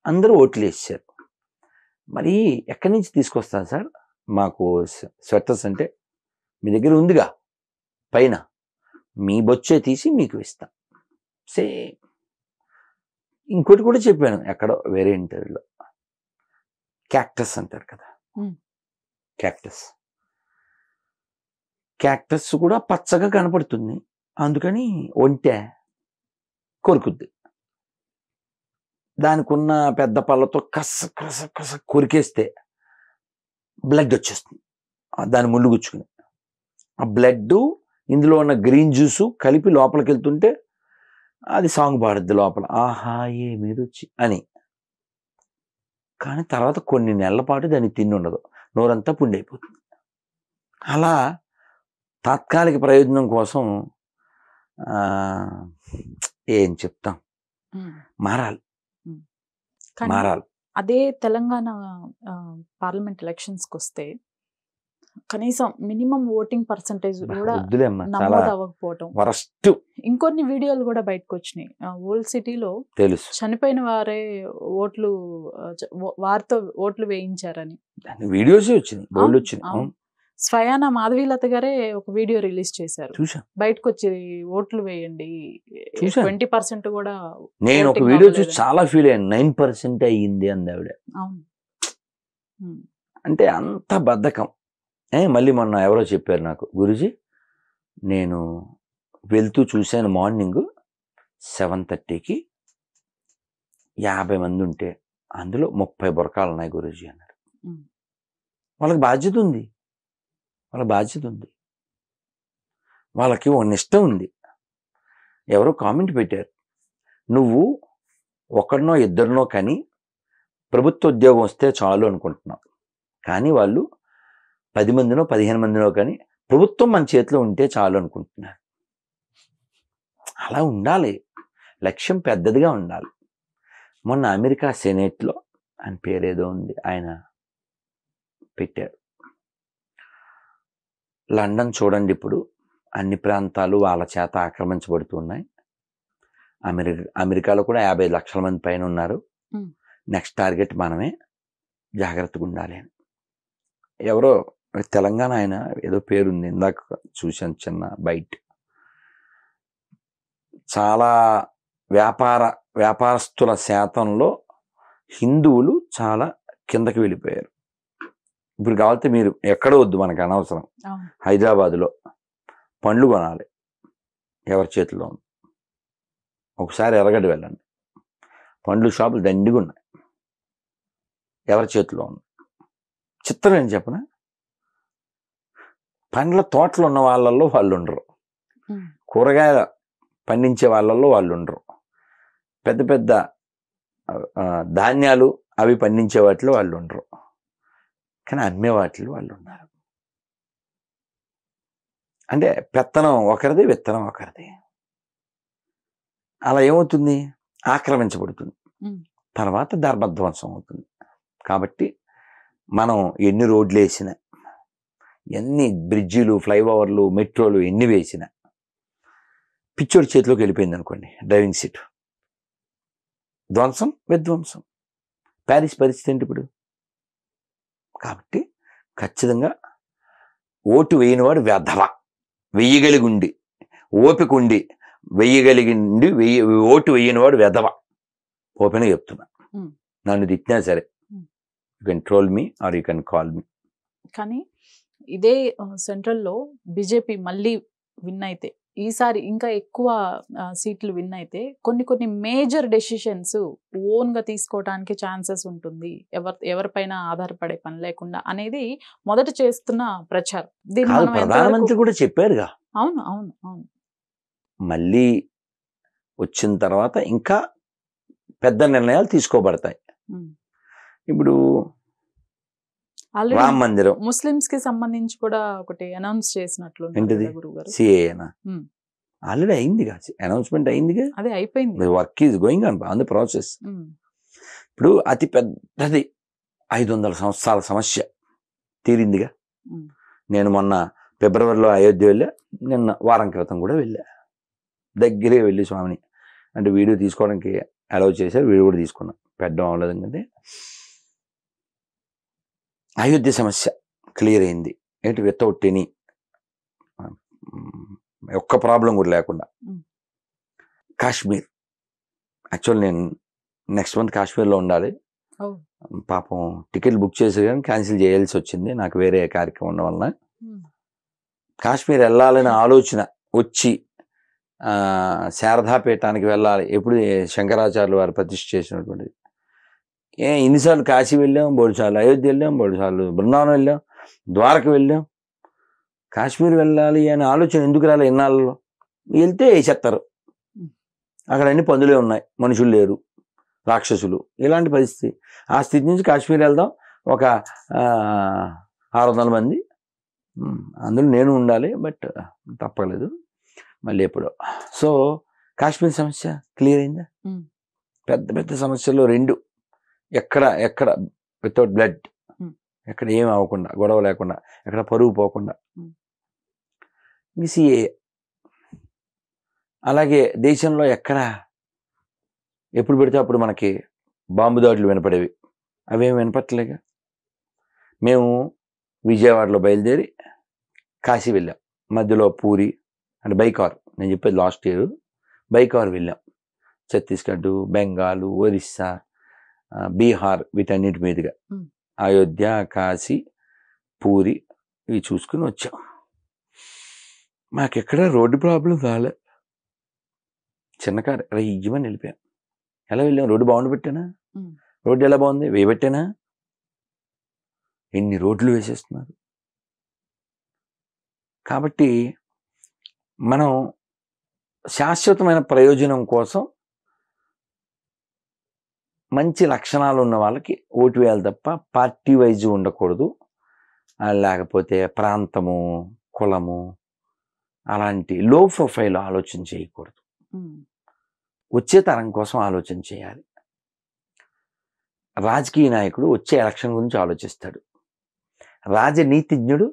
S2: అందరూ ఓట్లు వేసారు. మరి ఎక్కడి నుంచి తీసుకొస్తాను సార్, మాకు స్వెటర్స్ అంటే మీ దగ్గర ఉందిగా పైన, మీ బొచ్చే తీసి మీకు ఇస్తా. సేమ్. ఇంకోటి కూడా చెప్పాను ఎక్కడో వేరే ఇంటర్వ్యూలో, క్యాక్టస్ అంటారు కదా, క్యాక్టస్ కూడా పచ్చగా కనపడుతుంది, అందుకని ఒంటె కొరుకుద్ది. దానికి ఉన్న పెద్ద పళ్ళతో కస కస కస కొరికేస్తే బ్లడ్ వచ్చేస్తుంది దాని ముళ్ళు గుచ్చుకుని. ఆ బ్లడ్ ఇందులో ఉన్న గ్రీన్ జ్యూసు కలిపి లోపలికి వెళ్తుంటే అది సాంగ్ పాడుద్ది లోపల, ఆహా ఏ మీద వచ్చి అని. కానీ తర్వాత కొన్ని నెలల పాటు దాన్ని తిని ఉండదు, నోరంతా పుండైపోతుంది. అలా తాత్కాలిక ప్రయోజనం కోసం ఏం చెప్తాం, మారాలి.
S1: అదే తెలంగాణ పార్లమెంట్ ఎలక్షన్స్కి వస్తే కనీసం మినిమం ఓటింగ్ పర్సంటేజ్ కూడా నమోదు అవ్వకపోవటం, ఇంకొన్ని వీడియోలు కూడా బయటకు వచ్చినాయి. ఓల్డ్ సిటీలో
S2: తెలుసు
S1: చనిపోయిన వారే వారితో ఓట్లు వేయించారని
S2: వీడియోస్ వచ్చినాయి.
S1: స్వయాన మాధవీలత గారే ఒక వీడియో రిలీజ్ చేశారు, బయటకు వచ్చి ఓట్లు వేయండి 20% కూడా.
S2: నేను ఒక వీడియో చూసి చాలా ఫీల్ అయ్యాను, 9% అయ్యింది అంది ఆవిడ. అంటే అంత బద్ధకం. మళ్ళీ మొన్న ఎవరో చెప్పారు నాకు, గురూజీ నేను వెళ్తూ చూశాను మార్నింగ్ 7:30కి 50 మంది ఉంటే అందులో 30 బురకాలు ఉన్నాయి గురూజీ అన్నారు. వాళ్ళకి బాధ్యత ఉంది, వాళ్ళకి ఒక నిష్ట ఉంది. ఎవరో కామెంట్ పెట్టారు, నువ్వు ఒకరినో ఇద్దరినో కానీ ప్రభుత్వ ఉద్యోగం వస్తే చాలు అనుకుంటున్నావు, కానీ వాళ్ళు 10 మందినో 15 మందినో కానీ ప్రభుత్వం మన చేతిలో ఉంటే చాలు అనుకుంటున్నారు. అలా ఉండాలి, లక్ష్యం పెద్దదిగా ఉండాలి. మొన్న అమెరికా సెనేట్లో ఆయన పేరేదో ఉంది, ఆయన పెట్టారు, లండన్ చూడండి ఇప్పుడు అన్ని ప్రాంతాలు వాళ్ళ చేత ఆక్రమించబడుతున్నాయి, అమెరికాలో కూడా 50 లక్షల మంది పైన ఉన్నారు, నెక్స్ట్ టార్గెట్ మనమే, జాగ్రత్తగా ఉండాలి అని. ఎవరో తెలంగాణ ఆయన ఏదో పేరుంది, ఇందాక చూశాను చిన్న బైట్. చాలా వ్యాపారస్తుల శాతంలో హిందువులు చాలా కిందకి వెళ్ళిపోయారు. ఇప్పుడు కావాలంటే మీరు ఎక్కడ వద్దు, మనకు అనవసరం, హైదరాబాద్లో పండ్లు కొనాలి, ఎవరి చేతిలో ఉంది. ఒకసారి ఎర్రగడ్డ వెళ్ళండి, పండ్లు షాపులు దండిగా ఉన్నాయి, ఎవరి చేతిలో ఉంది. చిత్రం ఏం చెప్పనా, పండ్ల తోటలు ఉన్న వాళ్ళల్లో వాళ్ళు ఉండరు, కూరగాయల పండించే వాళ్ళల్లో వాళ్ళు ఉండరు, పెద్ద పెద్ద ధాన్యాలు అవి పండించే వాటిలో వాళ్ళు ఉండరు, కానీ అమ్మే వాటిలో వాళ్ళు ఉన్నారు. అంటే పెత్తనం ఒకరిది, విత్తనం ఒకరిది. అలా ఏమవుతుంది, ఆక్రమించబడుతుంది, తర్వాత ధర్మధ్వంసం అవుతుంది. కాబట్టి మనం ఎన్ని రోడ్లు వేసినా, ఎన్ని బ్రిడ్జిలు, ఫ్లైఓవర్లు, మెట్రోలు ఎన్ని వేసినా, పిచ్చోడి చేతిలోకి వెళ్ళిపోయింది అనుకోండి డ్రైవింగ్ సీట్, ధ్వంసం విధ్వంసం. ప్యారిస్ పరిస్థితి ఏంటి ఇప్పుడు? కాబట్టి ఖచ్చితంగా ఓటు వేయనివాడు వెధవ, వెయ్యగలిగి ఉండి ఓపిక ఉండి వెయ్యగలిగిండి ఓటు వేయనివాడు వెధవ. ఓపెన్గా చెప్తున్నా, నన్ను తిట్టినా సరే, you can troll me or you can call me.
S1: కానీ ఇదే సెంట్రల్లో బీజేపీ మళ్ళీ విన్ అయితే, ఈసారి ఇంకా ఎక్కువ సీట్లు విన్ అయితే కొన్ని మేజర్ డెసిషన్స్ ఓన్గా తీసుకోవడానికి ఛాన్సెస్ ఉంటుంది, ఎవరిపైన ఆధారపడే పని లేకుండా అనేది మొదట చేస్తున్న ప్రచారం.
S2: ప్రధానమంత్రి కూడా చెప్పారుగా.
S1: అవును అవును అవును.
S2: మళ్ళీ వచ్చిన తర్వాత ఇంకా పెద్ద నిర్ణయాలు తీసుకోబడతాయి. ఇప్పుడు రామ మందిరం
S1: ముస్లిమ్స్ కి సంబంధించి కూడా ఒకటి అనౌన్స్ చేసినట్లు
S2: సిఏనా ఆల్రెడీ అయిందిగా, అనౌన్స్మెంట్ అయిందిగా,
S1: అదే అయిపోయింది,
S2: work is going on the process. ఇప్పుడు అతి పెద్దది 500 సంవత్సరాల సమస్య తీరిందిగా. నేను మొన్న ఫిబ్రవరిలో అయోధ్య వెళ్ళా, నిన్న వారం క్రితం కూడా వెళ్ళా, దగ్గరే వెళ్ళి స్వామిని అంటే వీడియో తీసుకోవడానికి అలౌ చేశారు, వీడియో కూడా తీసుకున్నాం, పెట్టడం అవ్వలేదు. ఎందుకంటే అయోధ్య సమస్య క్లియర్ అయింది ఏంటి, వితౌట్ ఎనీ ఒక్క ప్రాబ్లం కూడా లేకుండా.
S1: Hmm.
S2: కాశ్మీర్ యాక్చువల్ నేను నెక్స్ట్ మంత్ కాశ్మీర్లో ఉండాలి.
S1: Oh.
S2: పాపం టికెట్లు బుక్ చేసి కానీ క్యాన్సిల్ చేయాల్సి వచ్చింది నాకు వేరే కార్యక్రమం ఉండడం వలన. కాశ్మీర్ వెళ్ళాలని ఆలోచన వచ్చి శారదాపీఠానికి వెళ్ళాలి. ఎప్పుడు శంకరాచార్యులు వారు ప్రతిష్ఠ చేసినటువంటిది. ఇన్నిసార్లు కాశీ వెళ్ళాం, 3 సార్లు అయోధ్య వెళ్ళాం, 3 సార్లు బృందావనం వెళ్ళాం, ద్వారక వెళ్ళాం. కాశ్మీర్ వెళ్ళాలి అనే ఆలోచన ఎందుకు రాలే ఇన్నాళ్ళలో? వెళ్తే వేసేస్తారు. అక్కడ అన్ని పందులే ఉన్నాయి, మనుషులు లేరు, రాక్షసులు, ఇలాంటి పరిస్థితి. ఆ స్థితి నుంచి కాశ్మీర్ వెళ్దాం, ఒక 600 మంది, అందులో నేను ఉండాలి, బట్ తప్పలేదు, మళ్ళీ ఎప్పుడో. సో కాశ్మీర్ సమస్య క్లియర్ అయిందా? పెద్ద పెద్ద సమస్యలు 2, ఎక్కడ వితౌట్ బ్లడ్, ఎక్కడ ఏం అవ్వకుండా, గొడవ లేకుండా, ఎక్కడ పరువు పోకుండా. సిఏ అలాగే దేశంలో ఎక్కడ ఎప్పుడు పెడితే అప్పుడు మనకి బాంబు దాడులు వినపడేవి, అవేమి వినపట్టలేగా. మేము విజయవాడలో బయలుదేరి కాశీ వెళ్ళాం, మధ్యలో పూరి అంటే బైకార్, నేను చెప్పేది లాస్ట్ ఇయర్ బైకార్ వెళ్ళాం. ఛత్తీస్గఢ్, బెంగాల్, ఒరిస్సా, బీహార్, వీటన్నిటి మీదుగా అయోధ్య, కాశీ, పూరి ఇవి చూసుకుని వచ్చాం. మాకెక్కడ రోడ్డు ప్రాబ్లం రాలే. చిన్న కారు అలా ఇజ్జమని వెళ్ళిపోయాం. ఎలా వెళ్ళాం? రోడ్డు బాగుండి పెట్టానా? రోడ్డు ఎలా బాగుంది? వేయబెట్టానా? ఎన్ని రోడ్లు వేసేస్తున్నారు. కాబట్టి మనం శాశ్వతమైన ప్రయోజనం కోసం మంచి లక్షణాలు ఉన్న వాళ్ళకి ఓటు వేయాలి తప్ప పార్టీ వైజ్ ఉండకూడదు. లేకపోతే ప్రాంతము, కులము అలాంటి లో ప్రొఫైల్ ఆలోచన చేయకూడదు. వచ్చే తరం కోసం ఆలోచన చేయాలి. రాజకీయ నాయకుడు వచ్చే ఎలక్షన్ గురించి ఆలోచిస్తాడు, రాజనీతిజ్ఞుడు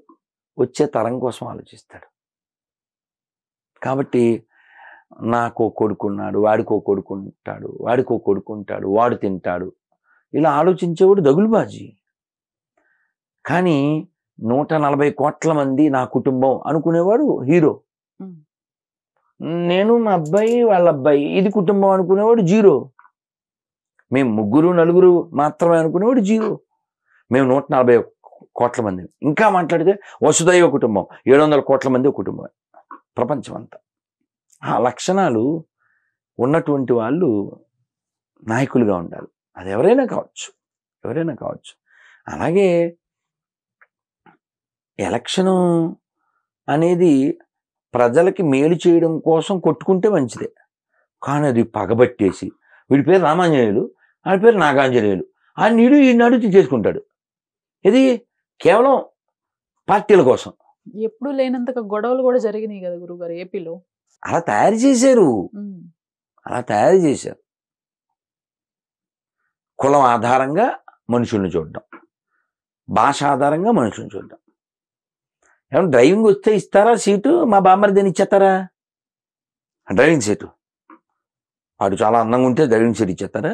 S2: వచ్చే తరం కోసం ఆలోచిస్తాడు. కాబట్టి నాకో కొడుకున్నాడు, వాడికో కొడుకుంటాడు, వాడికో కొడుకుంటాడు, వాడు తింటాడు, ఇలా ఆలోచించేవాడు దగులుబాజీ. కానీ 140 కోట్ల మంది నా కుటుంబం అనుకునేవాడు హీరో. నేను మా అబ్బాయి వాళ్ళ అబ్బాయి ఇది కుటుంబం అనుకునేవాడు జీరో. మేము 3, 4 మాత్రమే అనుకునేవాడు జీరో. మేము 140 కోట్ల మంది, ఇంకా మాట్లాడితే వసుదైవ కుటుంబం, 700 కోట్ల మంది కుటుంబం ప్రపంచం అంతా. ఆ లక్షణాలు ఉన్నటువంటి వాళ్ళు నాయకులుగా ఉండాలి. అది ఎవరైనా కావచ్చు. అలాగే ఎలక్షను అనేది ప్రజలకి మేలు చేయడం కోసం కొట్టుకుంటే మంచిదే. కానీ అది పగబట్టేసి వీడి పేరు రామాంజనేయులు, ఆడి పేరు నాగాంజనేయులు, ఆ నీడు ఈ నాడు చేసుకుంటాడు. ఇది కేవలం పార్టీల కోసం.
S1: ఎప్పుడు లేనంతగా గొడవలు కూడా జరిగినాయి కదా గురుగారు ఏపీలో.
S2: అలా తయారు చేశారు. కులం ఆధారంగా మనుషుల్ని చూడడం, భాష ఆధారంగా మనుషుల్ని చూడడం. ఏమన్నా డ్రైవింగ్ వస్తే ఇస్తారా సీటు? మా బామ్మర్దిని ఇచ్చేస్తారా డ్రైవింగ్ సీటు? వాడు చాలా అందంగా ఉంటే డ్రైవింగ్ సీట్ ఇచ్చేస్తారా?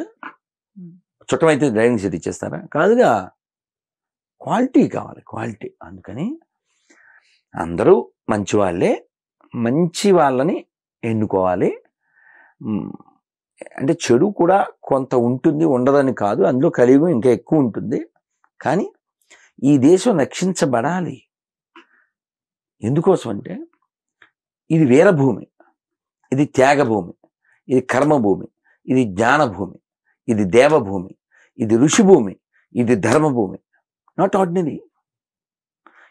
S2: చుట్టమైతే డ్రైవింగ్ సీట్ ఇచ్చేస్తారా? కాదుగా. క్వాలిటీ కావాలి, క్వాలిటీ. అందుకని అందరూ మంచి వాళ్ళే, మంచి వాళ్ళని ఎన్నుకోవాలి. అంటే చెడు కూడా కొంత ఉంటుంది, ఉండదని కాదు, అందులో కలియుగం ఇంకా ఎక్కువ ఉంటుంది. కానీ ఈ దేశం రక్షించబడాలి. ఎందుకోసం అంటే ఇది వీరభూమి, ఇది త్యాగభూమి, ఇది కర్మభూమి, ఇది జ్ఞానభూమి, ఇది దేవభూమి, ఇది ఋషిభూమి, ఇది ధర్మభూమి. Not ordinary.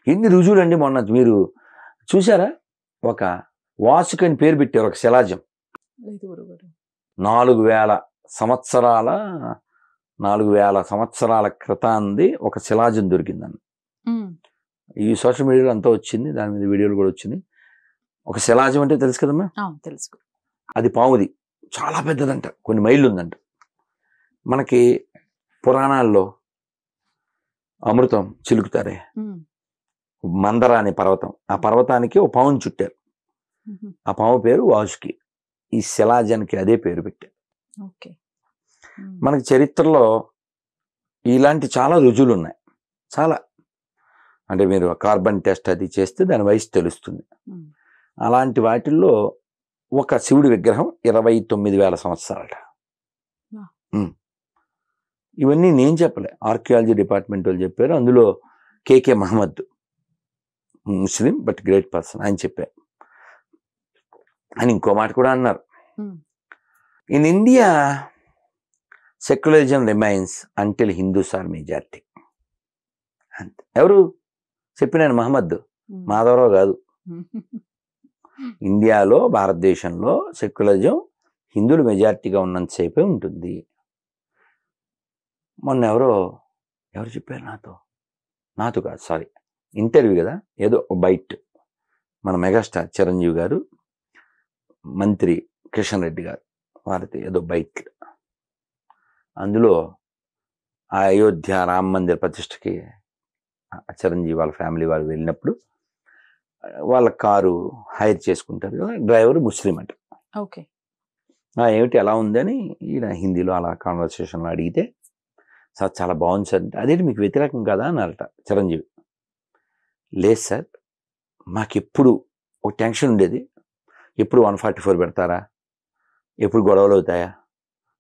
S2: ఎన్ని రుజువులండి. మొన్న మీరు చూసారా? ఒక వాసుకి అని పేరు పెట్టారు, ఒక శిలాజం. 4000 సంవత్సరాల క్రితాంది ఒక శిలాజం దొరికిందని ఈ సోషల్ మీడియాలో అంతా వచ్చింది, దాని మీద వీడియోలు కూడా వచ్చింది. ఒక శిలాజం అంటే తెలుసు కదమ్మా?
S1: తెలుసు.
S2: అది పాముది, చాలా పెద్దదంట, కొన్ని మైళ్ళు ఉందంట. మనకి పురాణాల్లో అమృతం చిలుకుతారే, మందర అనే పర్వతం, ఆ పర్వతానికి ఒక పాముని చుట్టారు. ఆ పాము పేరు వాసుకి. ఈ శిలాజానికి అదే పేరు పెట్టారు. మనకి చరిత్రలో ఇలాంటి చాలా రుజువులు ఉన్నాయి. చాలా అంటే మీరు కార్బన్ టెస్ట్ అది చేస్తే దాని వయసు తెలుస్తుంది. అలాంటి వాటిల్లో ఒక శివుడి విగ్రహం 29,000 సంవత్సరాలట. ఇవన్నీ నేను చెప్పలే, ఆర్కియాలజీ డిపార్ట్మెంట్ వాళ్ళు చెప్పారు. అందులో KK Muhammad, Muslim but great person, ఆయన చెప్పారు. అని ఇంకో మాట కూడా అన్నారు, in India secularism remains until Hindus are majority. అంతే. ఎవరు చెప్పినాను? మహమ్మద్, మాధవరావు కాదు. ఇండియాలో, భారతదేశంలో సెక్యులరిజం హిందువులు మెజారిటీగా ఉన్నంతసేపే ఉంటుంది. మొన్న ఎవరు చెప్పారు నాతో కాదు, సారీ, ఇంటర్వ్యూ కదా, ఏదో బైట్, మన మెగాస్టార్ చిరంజీవి గారు, మంత్రి కిషన్ రెడ్డి గారు వారితో ఏదో బైట్, అందులో ఆ అయోధ్య రామ మందిర ప్రతిష్టకి చిరంజీవి వాళ్ళ ఫ్యామిలీ వాళ్ళు వెళ్ళినప్పుడు వాళ్ళ కారు హైర్ చేసుకుంటారు కదా, డ్రైవర్ ముస్లిం అంట.
S1: ఓకే,
S2: ఏమిటి ఎలా ఉందని ఈయన హిందీలో అలా కాన్వర్సేషన్లో అడిగితే, సార్ చాలా బాగుంది సార్ అంటే, అదేంటి మీకు వ్యతిరేకం కదా అన్నారట చిరంజీవి. లేదు సార్, మాకెప్పుడు ఒక టెన్షన్ ఉండేది, ఎప్పుడు 144 పెడతారా, ఎప్పుడు గొడవలు అవుతాయా,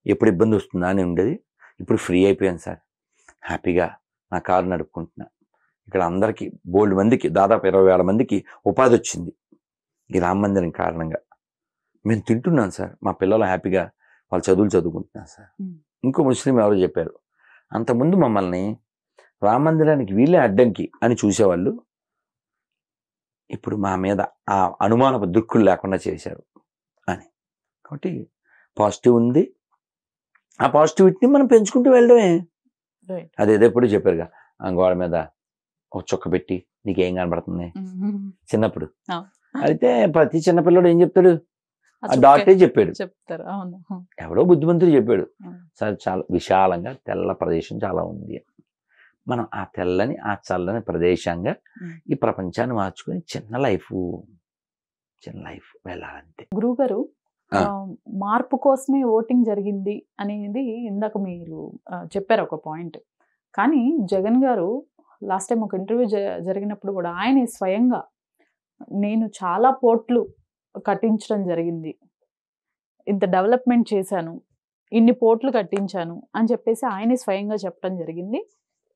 S2: ఎప్పుడు ఇబ్బంది వస్తుందా అని ఉండేది. ఇప్పుడు ఫ్రీ అయిపోయాను సార్, హ్యాపీగా నా కారు నడుపుకుంటున్నా. ఇక్కడ అందరికీ బోల్డ్ మందికి, దాదాపు 20,000 మందికి ఉపాధి వచ్చింది ఈ రామ మందిరం కారణంగా. మేము తింటున్నాను సార్, మా పిల్లలు హ్యాపీగా వాళ్ళ చదువులు చదువుకుంటున్నారు సార్. ఇంకో ముస్లిం ఎవరో చెప్పారు, అంతకుముందు మమ్మల్ని రామ మందిరానికి వీళ్ళే అడ్డంకి అని చూసేవాళ్ళు, ఇప్పుడు మా మీద ఆ అనుమానపు దుక్కులు లేకుండా చేశారు అని. కాబట్టి పాజిటివ్ ఉంది, ఆ పాజిటివిటీని మనం పెంచుకుంటూ వెళ్ళడమే. అదేదో ఎప్పుడు చెప్పారుగా, ఆ గోడ మీద ఒక చుక్క పెట్టి నీకేం కనబడుతుంది చిన్నప్పుడు. అయితే ప్రతి చిన్నపిల్లడు ఏం చెప్తాడు, ఆ డాక్టే చెప్పాడు, ఎవడో బుద్ధిమంతుడు చెప్పాడు, సార్ చాలా విశాలంగా తెల్ల ప్రదేశం చాలా ఉంది. మనం ఆ తెల్లని, ఆ చల్లని ప్రదేశంగా ఈ ప్రపంచాన్ని మార్చుకొని చిన్న లైఫ్ వెళ్ళాలంతే.
S1: గురువుగారు, మార్పు కోసమే ఓటింగ్ జరిగింది అనేది ఇందాక మీరు చెప్పారు ఒక పాయింట్. కానీ జగన్ గారు లాస్ట్ టైం ఒక ఇంటర్వ్యూ జరిగినప్పుడు కూడా ఆయన స్వయంగా నేను చాలా పోర్ట్లు కట్టించడం జరిగింది, ఇంత డెవలప్మెంట్ చేశాను, ఇన్ని పోర్ట్లు కట్టించాను అని చెప్పేసి ఆయనే స్వయంగా చెప్పడం జరిగింది.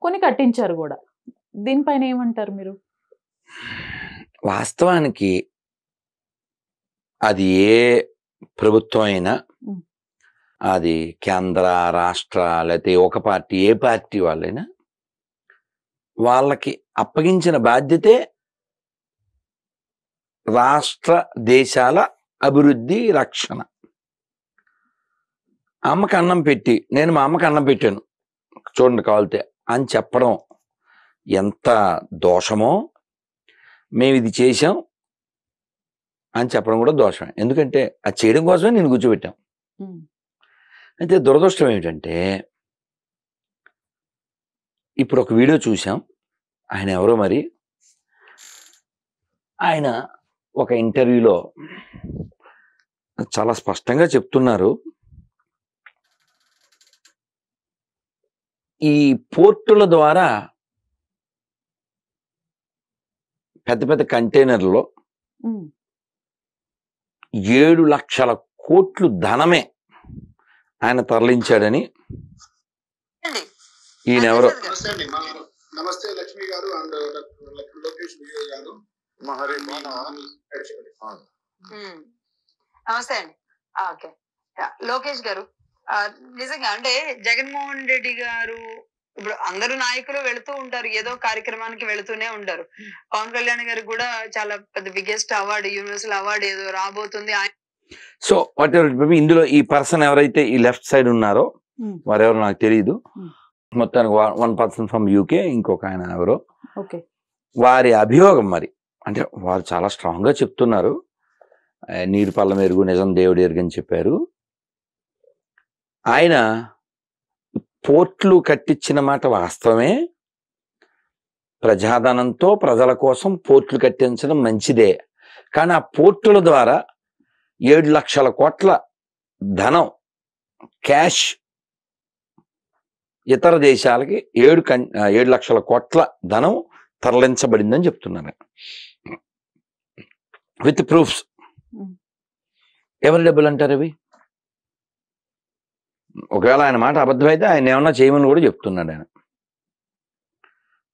S1: కొన్ని కట్టించారు కూడా. దీనిపైన ఏమంటారు మీరు?
S2: వాస్తవానికి అది ఏ ప్రభుత్వం అయినా, అది కేంద్ర, రాష్ట్ర, లేకపోతే ఒక పార్టీ, ఏ పార్టీ వాళ్ళైనా, వాళ్ళకి అప్పగించిన బాధ్యతే రాష్ట్ర దేశాల అభివృద్ధి, రక్షణ. అమ్మకి అన్నం పెట్టి, నేను మా అమ్మకి అన్నం పెట్టాను చూడండి కావాలితే అని చెప్పడం ఎంత దోషమో, మేము ఇది చేసాం అని చెప్పడం కూడా దోషమే. ఎందుకంటే అది చేయడం కోసమే నేను కూర్చోబెట్టాం. అయితే దురదృష్టం ఏమిటంటే, ఇప్పుడు ఒక వీడియో చూసాం, ఆయన ఎవరో మరి, ఆయన ఒక ఇంటర్వ్యూలో చాలా స్పష్టంగా చెప్తున్నారు, ఈ పోర్టుల ద్వారా పెద్ద పెద్ద కంటైనర్లో 7 లక్షల కోట్లు ధనమే ఆయన తరలించాడని. ఈయన ఎవరో,
S3: నమస్తే లక్ష్మి గారు అండ్ లోకేష్ గారు.
S4: నమస్తే అండి. ఓకే, లోకేష్ గారు, నిజంగా అంటే జగన్మోహన్ రెడ్డి గారు ఇప్పుడు అందరూ నాయకులు వెళుతూ ఉంటారు, ఏదో కార్యక్రమానికి వెళుతూనే ఉంటారు. పవన్ కళ్యాణ్ గారికి కూడా చాలా పెద్ద బిగ్గెస్ట్ అవార్డు, యూనివర్సల్ అవార్డు ఏదో రాబోతుంది.
S2: సో వాట్ ఎవర్, ఇందులో ఈ పర్సన్ ఎవరైతే ఈ లెఫ్ట్ సైడ్ ఉన్నారో వారెవరో నాకు తెలియదు. మొత్తానికి 1 పర్సన్ ఫ్రమ్ యూకే, ఇంకొక ఆయన ఎవరో. వారి అభియోగం మరి, అంటే వారు చాలా స్ట్రాంగ్ గా చెప్తున్నారు, నీరు పల్ల మెరుగు నిజం దేవుడు ఎరుగని చెప్పారు. ఆయన పోర్ట్లు కట్టించిన మాట వాస్తవమే, ప్రజాధనంతో ప్రజల కోసం పోర్ట్లు కట్టించడం మంచిదే. కానీ ఆ పోర్టుల ద్వారా 7 లక్షల కోట్ల ధనం, క్యాష్, ఇతర దేశాలకి 7 లక్షల కోట్ల ధనం తరలించబడిందని చెప్తున్నారు. With proofs. ఎవరి డబ్బులు అంటారు అవి? ఒకవేళ ఆయన మాట అబద్ధమైతే ఆయన ఏమన్నా చేయమని కూడా చెప్తున్నాడు ఆయన.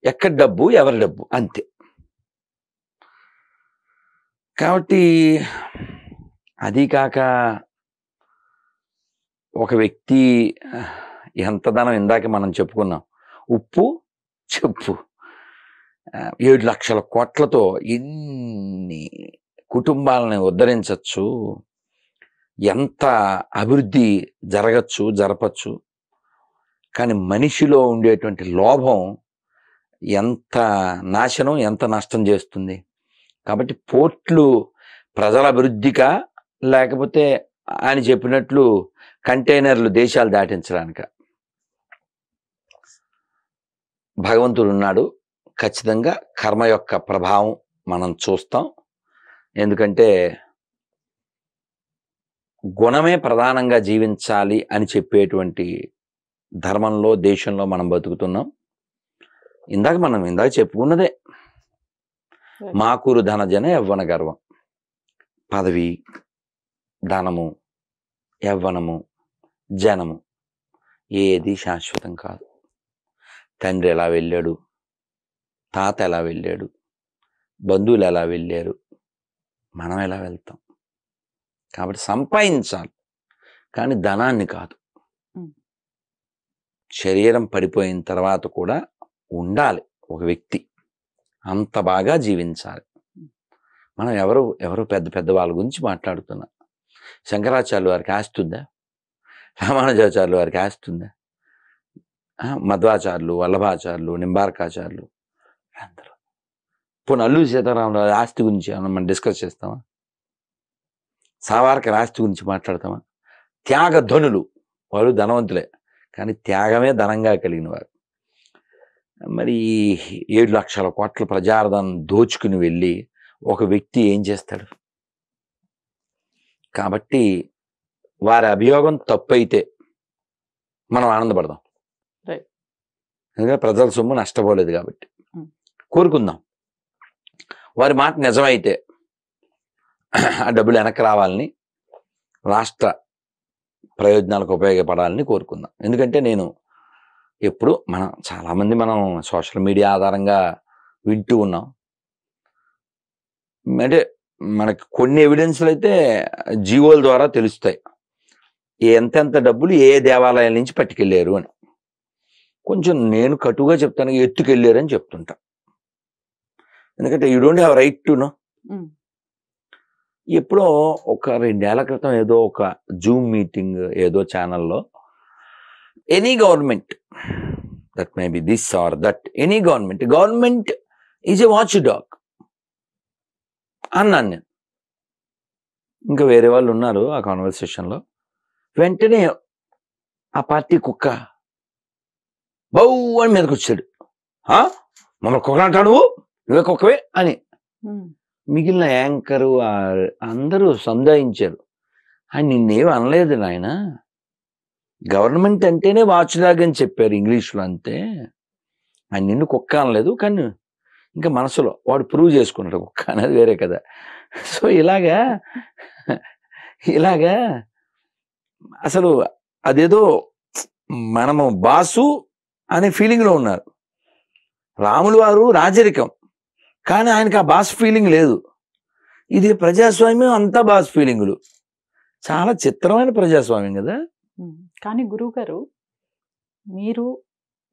S2: ఎక్కడ డబ్బు, ఎవరి డబ్బు, అంతే. కాబట్టి అది కాక ఒక వ్యక్తి ఎంత ధనం, ఇందాక మనం చెప్పుకున్నాం, ఉప్పు చెప్పు, 7 లక్షల కోట్లతో ఎన్ని కుటుంబాలని ఉద్ధరించవచ్చు, ఎంత అభివృద్ధి జరపచ్చు. కానీ మనిషిలో ఉండేటువంటి లోభం ఎంత నాశనం, ఎంత నష్టం చేస్తుంది. కాబట్టి పోర్ట్లు ప్రజల అభివృద్ధికా, లేకపోతే ఆయన చెప్పినట్లు కంటైనర్లు దేశాలు దాటించడానిక? భగవంతుడు ఉన్నాడు. ఖచ్చితంగా కర్మ యొక్క ప్రభావం మనం చూస్తాం. ఎందుకంటే గుణమే ప్రధానంగా జీవించాలి అని చెప్పేటువంటి ధర్మంలో, దేశంలో మనం బతుకుతున్నాం. ఇందాక చెప్పుకున్నదే, మాకూరు ధనజన యవ్వన గర్వం. పదవి, ధనము, యవ్వనము, జనము ఏది శాశ్వతం కాదు. తండ్రి ఎలా వెళ్ళాడు, తాత ఎలా వెళ్ళాడు, బంధువులు ఎలా వెళ్ళారు, మనం ఎలా వెళ్తాం. కాబట్టి సంపాదించాలి, కానీ ధనాన్ని కాదు. శరీరం పడిపోయిన తర్వాత కూడా ఉండాలి ఒక వ్యక్తి, అంత బాగా జీవించాలి. మనం ఎవరు పెద్ద వాళ్ళ గురించి మాట్లాడుతున్నాం. శంకరాచార్యుల వారికి ఆస్తి ఉందా? రామానుజాచార్యుల వారికి ఆస్తి ఉందా? మధ్వాచార్యులు, వల్లభాచార్యులు, నింబార్కాచార్యులు అందరూ. పోనీ అల్లూరి సీతారామరాజు ఆస్తి గురించి మనం డిస్కస్ చేస్తామా? సావార్కర్ ఆస్తి గురించి మాట్లాడతామా? త్యాగధనులు, వాళ్ళు ధనవంతులే, కానీ త్యాగమే ధనంగా కలిగిన వారు. మరి 7 లక్షల కోట్ల ప్రజార్థం దోచుకుని వెళ్ళి ఒక వ్యక్తి ఏం చేస్తాడు? కాబట్టి వారి అభియోగం తప్పు అయితే మనం ఆనందపడదాం. ఎందుకంటే ప్రజల సొమ్ము నష్టపోలేదు కాబట్టి కోరుకుందాం. వారి మాట నిజమైతే ఆ డబ్బులు వెనక్కి రావాలని, రాష్ట్ర ప్రయోజనాలకు ఉపయోగపడాలని కోరుకుందాం. ఎందుకంటే నేను ఎప్పుడు చాలామంది మనం సోషల్ మీడియా ఆధారంగా వింటూ ఉన్నాం. అంటే మనకి కొన్ని ఎవిడెన్స్లు అయితే జీవోల ద్వారా తెలుస్తాయి, ఎంతెంత డబ్బులు ఏ దేవాలయాల నుంచి పట్టుకెళ్ళారు అని. కొంచెం నేను కటుగా చెప్తాను, ఎత్తుకెళ్ళారు అని చెప్తుంటా. ఎందుకంటే you don't have right to know. ఎప్పుడో ఒక 2 ఏళ్ల క్రితం ఏదో ఒక జూమ్ మీటింగ్ ఏదో ఛానల్లో, any government, that may be this or that, any government is a watchdog అన్నాను నేను. ఇంకా వేరే వాళ్ళు ఉన్నారు ఆ కాన్వర్సేషన్లో. వెంటనే ఆ పార్టీ కుక్క బౌ అని మీదకి వచ్చాడు. మమ్మల్ని కుక్క అంటాడు, నువ్వే కుక్కవే అని. మిగిలిన యాంకరు అందరూ సంధాయించారు. నిన్నేం అనలేదు నాయన, గవర్నమెంట్ అంటేనే వాచ్ డాగ్ అని చెప్పారు ఇంగ్లీష్లో, అంతే. ఆయన నిన్ను కుక్క అనలేదు, కానీ ఇంకా మనసులో వాడు ప్రూవ్ చేసుకున్నాడు కుక్క అనేది వేరే కదా. సో ఇలాగా అసలు అదేదో మనము బాసు అనే ఫీలింగ్లో ఉన్నారు. రాములు వారు రాజరికం, కానీ ఆయనకి ఆ బాస్ ఫీలింగ్ లేదు. ఇది ప్రజాస్వామ్యం, అంతా బాస్ ఫీలింగులు. చాలా చిత్రమైన ప్రజాస్వామ్యం కదా.
S1: కానీ గురువు గారు, మీరు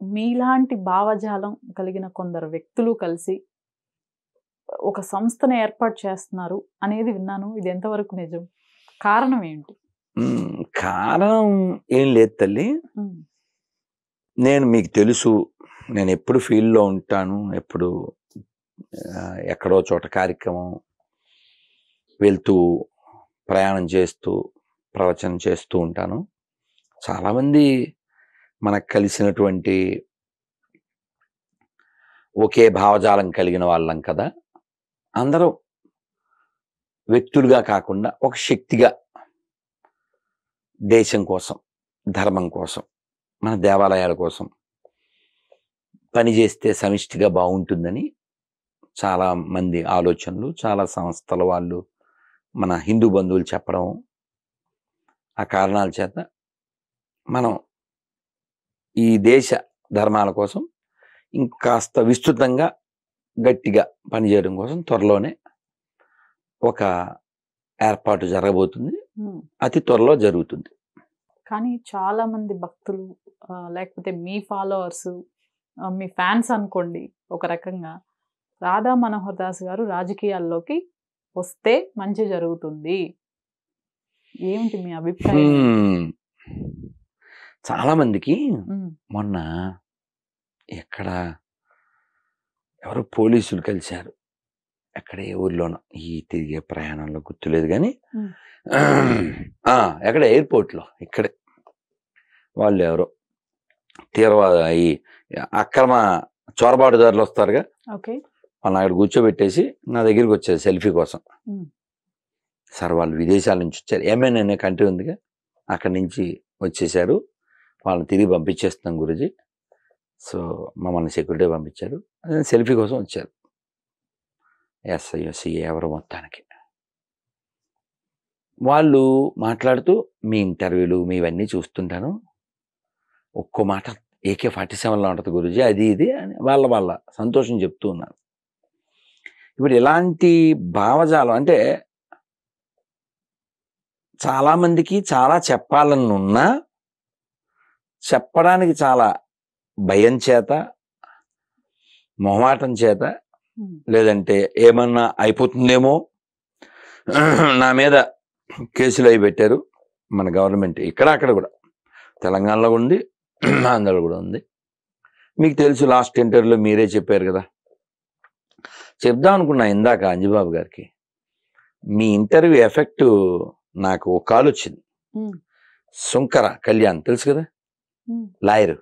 S1: మీలాంటి భావజాలం కలిగిన కొందరు వ్యక్తులు కలిసి ఒక సంస్థను ఏర్పాటు చేస్తున్నారు అనేది విన్నాను. ఇది ఎంతవరకు నిజం? కారణం ఏంటి?
S2: కారణం ఏం లేదు తల్లి. నేను మీకు తెలుసు, నేను ఎప్పుడు ఫీల్డ్లో ఉంటాను, ఎప్పుడు ఎక్కడో చోట కార్యక్రమం వెళ్తూ, ప్రయాణం చేస్తూ, ప్రవచనం చేస్తూ ఉంటాను. చాలామంది మనకు కలిసినటువంటి ఒకే భావజాలం కలిగిన వాళ్ళం కదా. అందరూ వ్యక్తులుగా కాకుండా ఒక శక్తిగా దేశం కోసం, ధర్మం కోసం, మన దేవాలయాల కోసం పనిచేస్తే సమిష్టిగా బాగుంటుందని చాలా మంది ఆలోచనలు, చాలా సంస్థల వాళ్ళు, మన హిందూ బంధువులు చెప్పడం, ఆ కారణాల చేత మనం ఈ దేశ ధర్మాల కోసం ఇంకాస్త విస్తృతంగా గట్టిగా పనిచేయడం కోసం త్వరలోనే ఒక ఏర్పాటు జరగబోతుంది. అతి త్వరలో జరుగుతుంది.
S1: కానీ చాలా మంది భక్తులు లేకపోతే మీ ఫాలోవర్స్, మీ ఫ్యాన్స్ అనుకోండి, ఒక రకంగా రాధా మనోహర్ దాస్ గారు రాజకీయాల్లోకి వస్తే మంచి జరుగుతుంది, ఏమిటి మీ అభిప్రాయం?
S2: చాలా మందికి మొన్న ఎక్కడ ఎవరో పోలీసులు కలిశారు, ఎక్కడ ఏ ఊర్లోనో, ఈ తిరిగే ప్రయాణంలో గుర్తులేదు కానీ ఎక్కడ ఎయిర్పోర్ట్లో ఇక్కడే వాళ్ళు ఎవరో తీవ్రవాద ఈ అక్రమ చొరబాటుదారులు వస్తారుగా, వాళ్ళని అక్కడ కూర్చోబెట్టేసి నా దగ్గరికి వచ్చారు సెల్ఫీ కోసం. సార్ వాళ్ళు విదేశాల నుంచి వచ్చారు, ఏమైనా అనే కంట్రీ ఉందిగా, అక్కడి నుంచి వచ్చేసారు, వాళ్ళని తిరిగి పంపించేస్తున్నాం గురూజీ, సో మమ్మల్ని సెక్యూరిటీ పంపించారు, సెల్ఫీ కోసం వచ్చారు. ఎస్ఐ ఎవరు మొత్తానికి వాళ్ళు మాట్లాడుతూ మీ ఇంటర్వ్యూలు మీవన్నీ చూస్తుంటాను, ఒక్కో మాట AK-47లో ఉంటుంది గురూజీ, అది ఇది అని వాళ్ళ సంతోషం చెప్తూ ఉన్నారు. ఇప్పుడు ఇలాంటి భావజాలం అంటే చాలామందికి చాలా చెప్పాలని ఉన్నా చెప్పడానికి చాలా భయం చేత, మొహమాటం చేత, లేదంటే ఏమన్నా అయిపోతుందేమో, నా మీద కేసులు అవి పెట్టారు మన గవర్నమెంట్, ఇక్కడ అక్కడ కూడా, తెలంగాణలో ఉంది, ఆంధ్రలో కూడా ఉంది. మీకు తెలుసు, లాస్ట్ ఇంటర్వ్యూలో మీరే చెప్పారు కదా, చెప్దాం అనుకున్నా ఇందాక అంజబాబు గారికి, మీ ఇంటర్వ్యూ ఎఫెక్ట్ నాకు ఒక కాల్ వచ్చింది. శంకర కళ్యాణ్ తెలుసు కదా, లాయర్,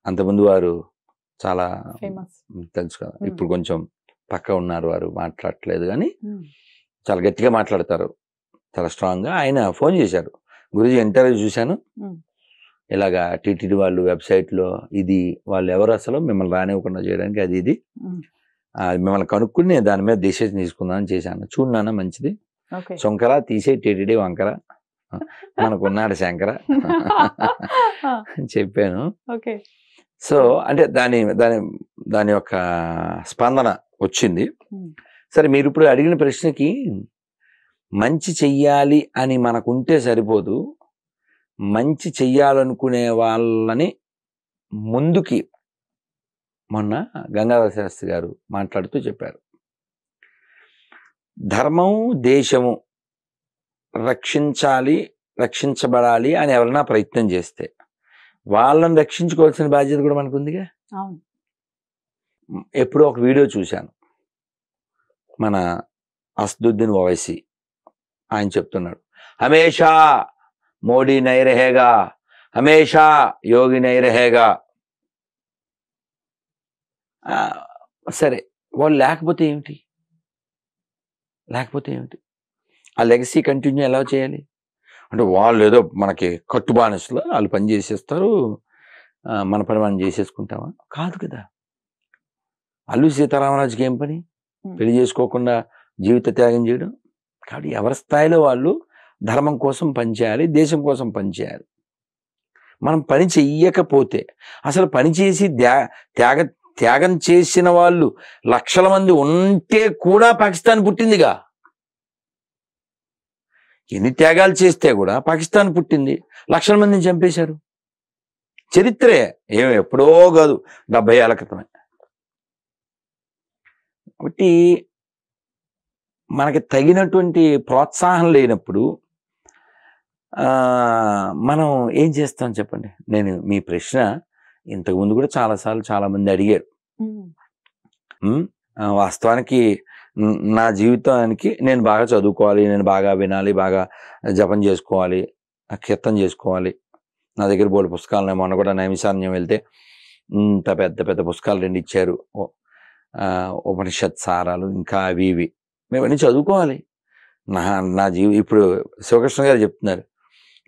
S2: అంతకుముందు వారు చాలా తెలుసు కదా, ఇప్పుడు కొంచెం పక్క ఉన్నారు, వారు మాట్లాడట్లేదు కానీ చాలా గట్టిగా మాట్లాడతారు, చాలా స్ట్రాంగ్గా. ఆయన ఫోన్ చేశారు, గురూజీ ఇంటర్వ్యూ చూశాను, ఇలాగా టీటీడీ వాళ్ళు వెబ్సైట్లో ఇది, వాళ్ళు ఎవరు అసలు మిమ్మల్ని రానివ్వకుండా చేయడానికి అది ఇది, మిమ్మల్ని కనుక్కుని దాని మీద డిసిషన్ తీసుకుందామని చేశాను, చూడన్నా మంచిది, శంకర తీసే టీటీడీ వంకర, మనకున్నాడు శంకర చెప్పాను. సో అంటే దాని యొక్క స్పందన వచ్చింది. సరే, మీరు ఇప్పుడు అడిగిన ప్రశ్నకి మంచి చెయ్యాలి అని మనకుంటే సరిపోదు, మంచి చెయ్యాలనుకునే వాళ్ళని ముందుకి మొన్న గంగాధర శాస్త్రి గారు మాట్లాడుతూ చెప్పారు, ధర్మం దేశము రక్షించబడాలి అని ఎవరైనా ప్రయత్నం చేస్తే వాళ్ళని రక్షించుకోవాల్సిన బాధ్యత కూడా మనకుందిగా. ఎప్పుడో ఒక వీడియో చూశాను, మన అసదుద్దీన్ ఓవైసీ ఆయన చెప్తున్నాడు, హమేషా మోడీ నై రహేగా, హమేషా యోగి నై రహేగా. సరే, వాళ్ళు లేకపోతే ఏమిటి, ఆ లెగసీ కంటిన్యూ ఎలా చేయాలి అంటే, వాళ్ళు ఏదో మనకి కట్టుబానిసలో వాళ్ళు పని చేసేస్తారు, మన పని మనం చేసేసుకుంటామా? కాదు కదా. అల్లు సీతారామరాజుకి ఏం పని, పెళ్లి చేసుకోకుండా జీవిత త్యాగం చేయడం. కాబట్టి ఎవరి స్థాయిలో వాళ్ళు ధర్మం కోసం పనిచేయాలి, దేశం కోసం పనిచేయాలి. మనం పని చెయ్యకపోతే, అసలు పని చేసి త్యాగం చేసిన వాళ్ళు లక్షల మంది ఉంటే కూడా పాకిస్తాన్ పుట్టిందిగా. ఎన్ని త్యాగాలు చేస్తే కూడా పాకిస్తాన్ పుట్టింది, లక్షల మందిని చంపేశారు. చరిత్రే, ఎప్పుడో కాదు, 70 ఏళ్ల క్రితమే. కాబట్టి మనకి తగినటువంటి ప్రోత్సాహం లేనప్పుడు మనం ఏం చేస్తాం చెప్పండి. నేను మీ ప్రశ్న ఇంతకుముందు కూడా చాలాసార్లు చాలామంది అడిగారు. వాస్తవానికి నా జీవితానికి నేను బాగా చదువుకోవాలి, నేను బాగా వినాలి, బాగా జపం చేసుకోవాలి, కీర్తన చేసుకోవాలి. నా దగ్గర బోల్డ్ పుస్తకాలు, మొన్న కూడా నైమిషారణ్యం వెళ్తే ఇంత పెద్ద పెద్ద పుస్తకాలు 2 ఇచ్చారు, ఉపనిషత్ సారాలు, ఇంకా అవి ఇవి మేమన్నీ చదువుకోవాలి. నా ఇప్పుడు శివకృష్ణ గారు చెప్తున్నారు,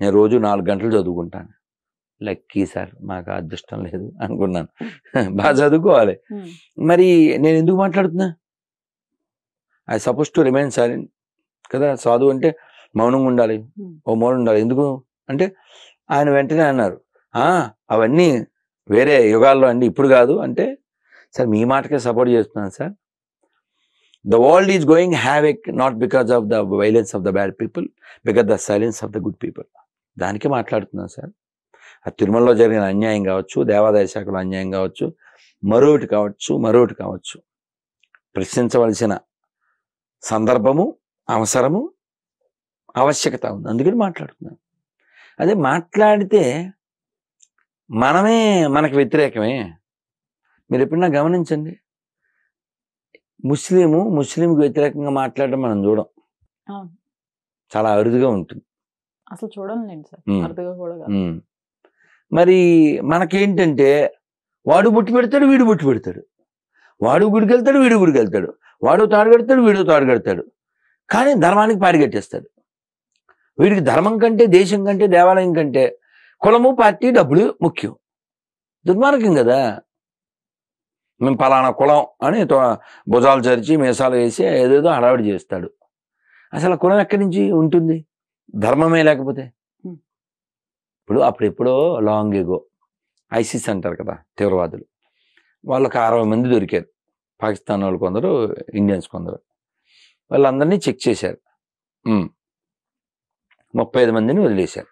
S2: నేను రోజు 4 గంటలు చదువుకుంటాను. లక్కీ సార్, మాకు ఆ అదృష్టం లేదు అనుకున్నాను. బాగా చదువుకోవాలి. మరి నేను ఎందుకు మాట్లాడుతున్నా? I suppose to remain silent కదా. చదువు అంటే మౌనంగా ఉండాలి, ఓ మౌనం ఉండాలి. ఎందుకు అంటే ఆయన వెంటనే అన్నారు, అవన్నీ వేరే యుగాల్లో అండి, ఇప్పుడు కాదు అంటే. సార్ మీ మాటకే సపోర్ట్ చేస్తున్నాను sir. The world is going havoc not because of the violence of the bad people, because the silence of the good people. దానికే మాట్లాడుతున్నాను సార్. ఆ తిరుమలలో జరిగిన అన్యాయం కావచ్చు, దేవాదాయ శాఖలో అన్యాయం కావచ్చు, మరొకటి కావచ్చు, ప్రశ్నించవలసిన సందర్భము, అవసరము, ఆవశ్యకత ఉంది. అందుకని మాట్లాడుతున్నాను. అదే మాట్లాడితే మనకు వ్యతిరేకమే. మీరు ఎప్పుడన్నా గమనించండి, ముస్లింకి వ్యతిరేకంగా మాట్లాడడం మనం చూడం, చాలా అరుదుగా ఉంటుంది.
S1: అసలు చూడండి సార్, అరుదుగా కూడా.
S2: మరి మనకేంటంటే వాడు బుట్టి పెడతాడు, వీడు బుట్టి పెడతాడు, వాడు గుడికి వెళ్తాడు, వీడు గుడికి వెళ్తాడు, వాడు తాడు కడతాడు, వీడు తాడు కడతాడు, కానీ ధర్మానికి పాడిగట్టేస్తాడు. వీడికి ధర్మం కంటే, దేశం కంటే, దేవాలయం కంటే కులము, పార్టీ, డబ్బులు ముఖ్యం. దుర్మార్గం కదా. మేము పలానా కులం అని భుజాలు చరిచి మీసాలు వేసి ఏదేదో హడావిడి చేస్తాడు. అసలు కులం ఎక్కడి నుంచి ఉంటుంది? ధర్మమే లేకపోతే. ఇప్పుడు అప్పుడెప్పుడో లాంగ్ ఎగో ఐసిస్ అంటారు కదా తీవ్రవాదులు, వాళ్ళకి 60 మంది దొరికారు. పాకిస్తాన్ వాళ్ళు కొందరు, ఇండియన్స్ కొందరు. వాళ్ళందరినీ చెక్ చేశారు. 35 మందిని వదిలేశారు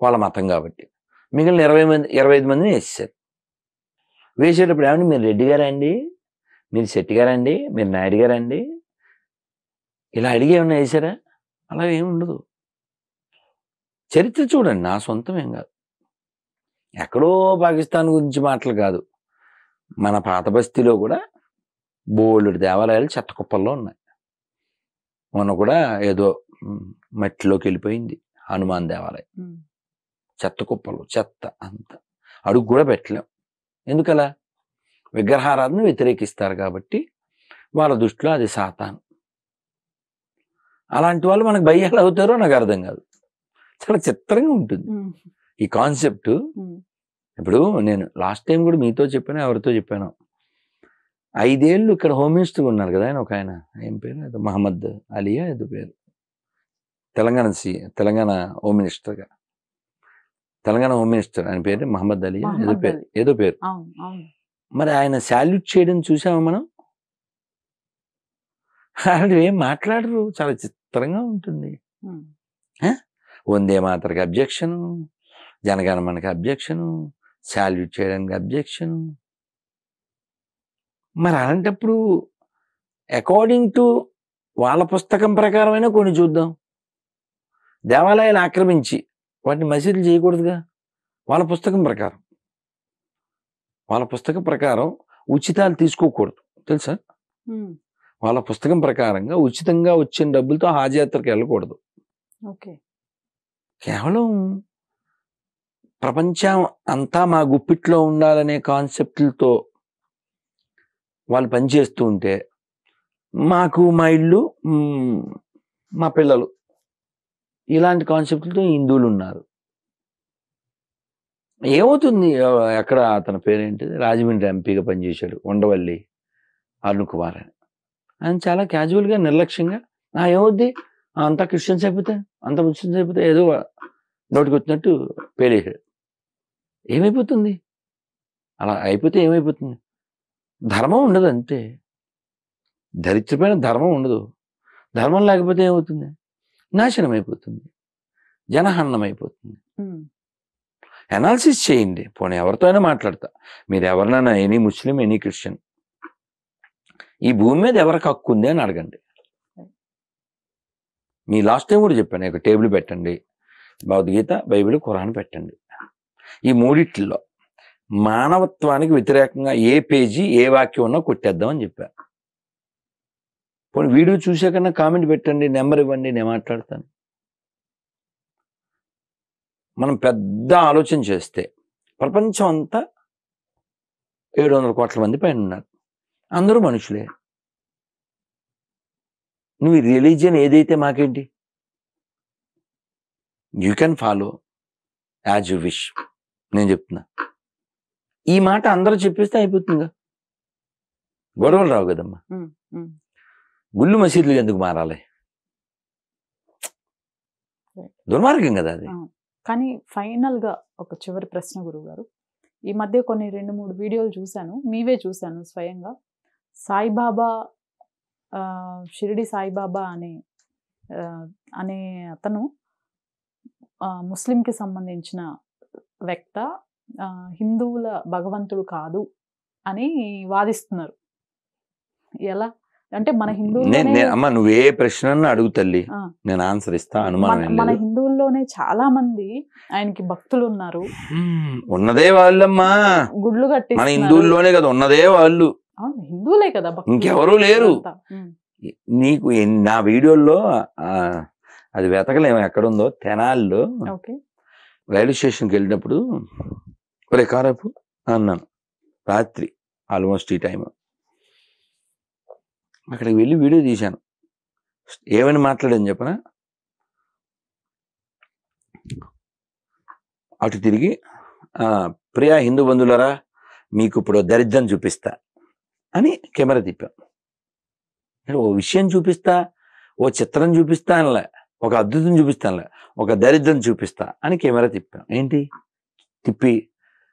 S2: వాళ్ళ మతం కాబట్టి. మిగిలిన 25 మందిని వేసేశారు. వేసేటప్పుడు ఏమండి, మీరు రెడ్డి గారా అండి, మీరు శెట్టి గారా అండి, మీరు నాయుడు గారా అండి, ఇలా అడిగి ఏమన్నా వేసారా? అలా ఏమి ఉండదు. చరిత్ర చూడండి, నా సొంతం ఏం కాదు, ఎక్కడో పాకిస్తాన్ గురించి మాటలు కాదు. మన పాత బస్తీలో కూడా బోలెడు దేవాలయాలు చెత్త కుప్పల్లో ఉన్నాయి. మొన్న కూడా ఏదో మట్టిలోకి వెళ్ళిపోయింది హనుమాన్ దేవాలయం, చెత్త కుప్పలు, చెత్త అంత అడుగు కూడా పెట్టలేం. ఎందుకలా? విగ్రహారాధన వ్యతిరేకిస్తారు కాబట్టి వాళ్ళ దృష్టిలో అది సాతాను. అలాంటి వాళ్ళు మనకు భయ్యాలు అవుతారో నాకు అర్థం కాదు. చాలా చిత్రంగా ఉంటుంది ఈ కాన్సెప్ట్. ఇప్పుడు నేను లాస్ట్ టైం కూడా మీతో చెప్పాను, ఎవరితో చెప్పాను, 5 ఏళ్ళు ఇక్కడ హోమ్ మినిస్టర్ ఉన్నారు కదా ఆయన, ఒక ఆయన ఏం పేరు, ఏదో మహమ్మద్ అలియా ఏదో పేరు, తెలంగాణ హోమ్ మినిస్టర్గా, తెలంగాణ హోమ్ మినిస్టర్ ఆయన పేరు మహమ్మద్ అలియా ఏదో పేరు. మరి ఆయన శాల్యూట్ చేయడం చూసామా మనం? వాళ్ళు ఏం మాట్లాడరు, చాలా చిత్రంగా ఉంటుంది. వందే మాతరకి అబ్జెక్షను, జనగణమనకి అబ్జెక్షను, శాల్యూట్ చేయడానికి అబ్జెక్షను. మరి అలాంటప్పుడు అకార్డింగ్ టు వాళ్ళ పుస్తకం ప్రకారమైనా కొన్ని చూద్దాం. దేవాలయాలు ఆక్రమించి వాటిని మసీదులు చేయకూడదుగా. వాళ్ళ పుస్తకం ప్రకారం ఉచితాలు తీసుకోకూడదు తెలుసా? వాళ్ళ పుస్తకం ప్రకారంగా ఉచితంగా వచ్చిన డబ్బులతో హాజ్ యాత్రకు వెళ్ళకూడదు. కేవలం ప్రపంచం అంతా మా గుప్పిట్లో ఉండాలనే కాన్సెప్ట్లతో వాళ్ళు పనిచేస్తూ ఉంటే, మాకు మా ఇల్లు, మా పిల్లలు, ఇలాంటి కాన్సెప్ట్లతో హిందువులు ఉన్నారు. ఏమవుతుంది? ఎక్కడ అతని పేరేంటిది, రాజమండ్రి ఎంపీగా పనిచేశాడు, ఉండవల్లి అరుణ్ కుమార్ అని. ఆయన చాలా క్యాజువల్గా, నిర్లక్ష్యంగా ఏమవుద్ది, అంతా క్రిస్టియన్స్ అయిపోతే, అంత ముస్లిమ్స్ అయిపోతే, ఏదో నోటికి వచ్చినట్టు పేలేశాడు. ఏమైపోతుంది? అలా అయిపోతే ఏమైపోతుంది? ధర్మం ఉండదు అంతే. దరిద్రమైన ధర్మం ఉండదు. ధర్మం లేకపోతే ఏమవుతుంది? నాశనం అయిపోతుంది, జనహరణం అయిపోతుంది. అనాలిసిస్ చేయండి. పోనీ ఎవరితో అయినా మాట్లాడతా, మీరు ఎవరినైనా, ఎనీ ముస్లిం, ఎనీ క్రిస్టియన్, ఈ భూమి మీద ఎవరికి హక్కు ఉంది అని అడగండి. మీ లాస్ట్ టైం కూడా చెప్పాను, ఒక టేబుల్ పెట్టండి, భగవద్గీత, బైబిల్, ఖురాన్ పెట్టండి. ఈ మూడిట్లో మానవత్వానికి వ్యతిరేకంగా ఏ పేజీ, ఏ వాక్యం ఉన్నా కొట్టేద్దామని చెప్పాను. పోనీ వీడియో చూసాకన్నా కామెంట్ పెట్టండి, నెంబర్ ఇవ్వండి, నేను మాట్లాడతాను. మనం పెద్ద ఆలోచన చేస్తే ప్రపంచం అంతా 700 కోట్ల మంది పైన ఉన్నారు, అందరూ మనుషులే. నువ్వు రిలీజియన్ ఏదైతే మాకేంటి, you can follow as you wish. నేను చెప్తున్నా. ఈ మాట అందరూ చెప్పేస్తే అయిపోతుందిగా, గొడవలు రావు కదమ్మా. గుళ్ళు మసీదులు ఎందుకు మారాలి? దుర్మార్గం కదా అది.
S1: కానీ ఫైనల్ గా ఒక చివరి ప్రశ్న గురువుగారు, ఈ మధ్య కొన్ని 2-3 వీడియోలు చూశాను, మీవే చూశాను స్వయంగా. సాయిబాబా, షిరిడి సాయిబాబా అనే అతను ముస్లింకి సంబంధించిన వ్యక్త, హిందువుల భగవంతుడు కాదు అని వాదిస్తున్నారు. ఎలా అంటే మన హిందువుల్లోనే
S2: అమ్మా నువ్వు ఏ ప్రశ్న అడుగు తల్లి, నేను ఆన్సర్ ఇస్తా. అనుమానం
S1: మన హిందువుల్లోనే చాలా మంది ఆయనకి భక్తులు ఉన్నారు.
S2: ఉన్నదే వాళ్ళమ్మా,
S1: గుడ్లు కట్టి
S2: మన హిందువుల్లోనే కదా ఉన్నదే వాళ్ళు,
S1: హిందువులే కదా,
S2: ఇంకెవరూ లేరు. నీకు నా వీడియోల్లో అది వెతకలేము ఎక్కడుందో. తెనాలిలో రైల్వే స్టేషన్కి వెళ్ళినప్పుడు ఒరే కారపు అన్నాను, రాత్రి ఆల్మోస్ట్ ఈ టైం. అక్కడికి వెళ్ళి వీడియో తీశాను. ఏమని మాట్లాడని చెప్పనా, అటు తిరిగి ప్రియా హిందూ బంధువులరా మీకు ఇప్పుడు దరిద్రం చూపిస్తా అని కెమెరా తిప్పాం. ఓ విషయం చూపిస్తా, ఓ చిత్రం చూపిస్తా అనలే, ఒక అద్భుతం చూపిస్తానులే, ఒక దరిద్రం చూపిస్తా అని కెమెరా తిప్పాం. ఏంటి తిప్పి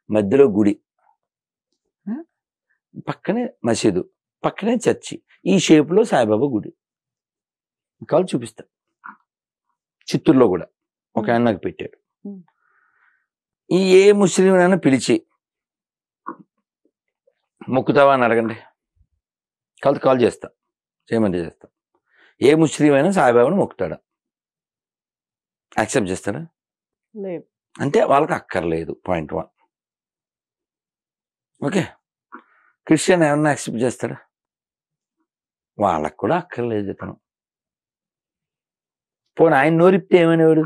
S2: మధ్యలో గుడి, పక్కనే మసీదు, పక్కనే చర్చి, ఈ షేప్లో సాయిబాబా గుడి కాలు చూపిస్తా. చిత్తూరులో కూడా ఒక ఆయన నాకు పెట్టాడు. ఈ ఏ ముస్లిం అయినా పిలిచి మొక్కుతావా అని అడగండి, కాల్ చేస్తా, చేయమంటే చేస్తా. ఏ ముస్లిం అయినా సాయిబాబాను మొక్కుతాడా? యాక్సెప్ట్ చేస్తాడా?
S1: లేదు.
S2: అంటే వాళ్ళకి అక్కర్లేదు, పాయింట్ 1. ఓకే, క్రిస్టియన్ ఏమన్నా యాక్సెప్ట్ చేస్తాడా? వాళ్ళకు కూడా అక్కర్లేదు ఇతను. పోనీ ఆయన నోరిప్తే ఏమనేవాడు?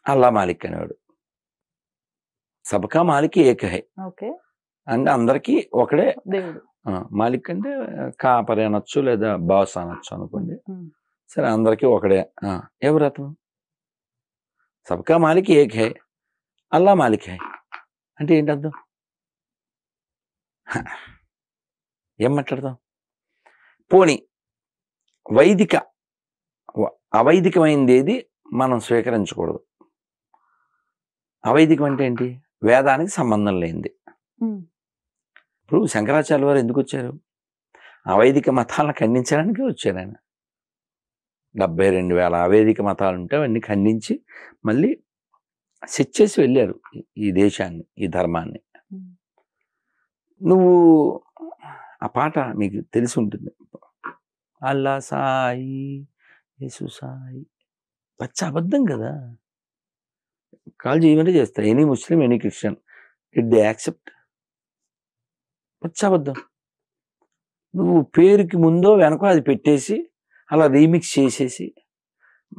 S2: అల్లా మాలిక్ అనేవాడు. సబ్కా మాలిక్ ఏక్ హై అంటే అందరికీ ఒకడే
S1: దేవుడు.
S2: మాలిక్ అంటే కాపరి అనొచ్చు, లేదా బాస్ అనొచ్చు అనుకోండి. సరే, అందరికీ ఒకడే. ఎవరు అతను? సబ్కా మాలిక్ ఏక్ హై, అల్లా మాలిక్ హై అంటే ఏంటి అర్థం? ఏం మాట్లాడతాం? పోనీ అవైదికమైంది ఏది మనం స్వీకరించకూడదు. అవైదికం అంటే ఏంటి? వేదానికి సంబంధం లేనిది. ఇప్పుడు శంకరాచార్య వారు ఎందుకు వచ్చారు? అవైదిక మతాలను ఖండించడానికి వచ్చారు ఆయన. 72,000 అవైదిక మతాలు ఉంటే అవన్నీ ఖండించి మళ్ళీ సెట్ చేసి వెళ్ళారు ఈ దేశాన్ని, ఈ ధర్మాన్ని. నువ్వు ఆ పాట మీకు తెలిసి ఉంటుంది, అల్లా సాయి యేసు సాయి, పచ్చ అబద్ధం కదా. కాల్ చేయమంటే చేస్తా, any Muslim any Christian, it they accept. పచ్చ అబద్ధం. నువ్వు పేరుకి ముందో వెనకో అది పెట్టేసి అలా రీమిక్స్ చేసేసి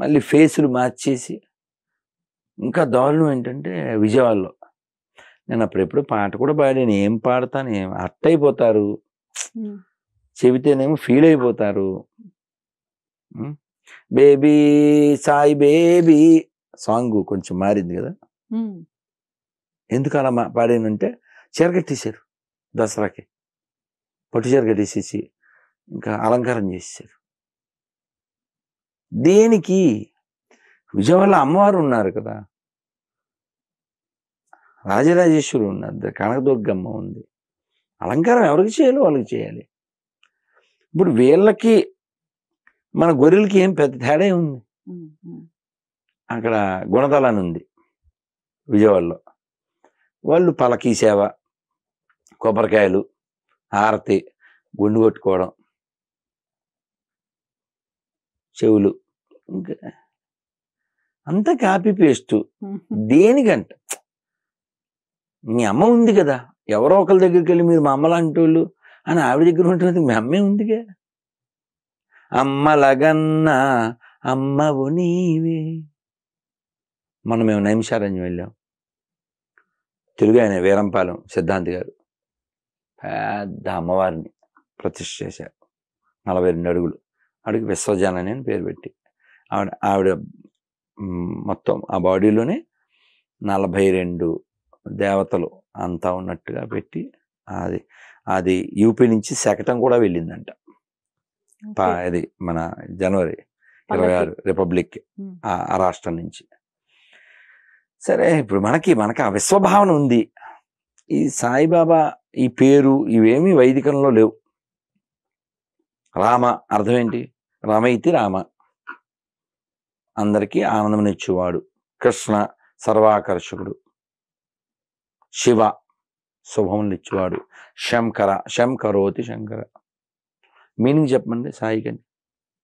S2: మళ్ళీ ఫేసులు మార్చేసి, ఇంకా దారుణం ఏంటంటే విజయవాడలో నేను అప్పుడెప్పుడు పాట కూడా పాడాను. ఏం పాడతాను, హర్ట్ అయిపోతారు, చెబితేనేమో ఫీల్ అయిపోతారు. బేబీ సాయి బేబీ సాంగ్ కొంచెం మారింది కదా. ఎందుకు అలా పాడానంటే చీర కట్టేశారు, దసరాకి పట్టు చీర కట్టేసేసి ఇంకా అలంకారం చేసేసారు. దేనికి? విజయవాడలో అమ్మవారు ఉన్నారు కదా, రాజరాజేశ్వరి ఉన్నారు, కనకదుర్గమ్మ ఉంది. అలంకారం ఎవరికి చేయాలో వాళ్ళకి చేయాలి. ఇప్పుడు వీళ్ళకి మన గొర్రెలకి ఏం పెద్ద తేడా ఉంది? అక్కడ గుణదలని ఉంది విజయవాడలో, వాళ్ళు పలకీ సేవ, కొబ్బరికాయలు, హారతి, గుండు కొట్టుకోవడం, చెవులు, ఇంకా అంతా కాపీ పేస్ట్. దేనికంట? మీ అమ్మ ఉంది కదా, ఎవరో ఒకరి దగ్గరికి వెళ్ళి మీరు మా అమ్మలాంటి వాళ్ళు అని ఆవిడ దగ్గర ఉంటుంది. మీ అమ్మే ఉందిగా, అమ్మలగన్నా అమ్మవు నీవే. మేము నైమిషారణ్యం వెళ్ళాం. తెలుగు ఆయన వీరంపాలెం సిద్ధాంతి గారు పెద్ద అమ్మవారిని ప్రతిష్ఠ చేశారు, 42 అడుగులు. ఆవిడకి విశ్వజానని అని పేరు పెట్టి, ఆవిడ మొత్తం ఆ బాడీలోనే 42 దేవతలు అంతా ఉన్నట్టుగా పెట్టి అది అది యూపీ నుంచి శకటం కూడా వెళ్ళిందంట. అది మన జనవరి 26 రిపబ్లిక్ ఆ రాష్ట్రం నుంచి. సరే, ఇప్పుడు మనకి ఆ విశ్వభావన ఉంది. ఈ సాయిబాబా ఈ పేరు ఇవేమీ వైదికంలో లేవు. రామ అర్థం ఏంటి? రమయితి రామ, అందరికీ ఆనందమునిచ్చేవాడు. కృష్ణ సర్వాకర్షకుడు. శివ శుభమునిచ్చేవాడు. శంకర శంకరోతి శంకర. మీనింగ్ చెప్పండి సాయికని.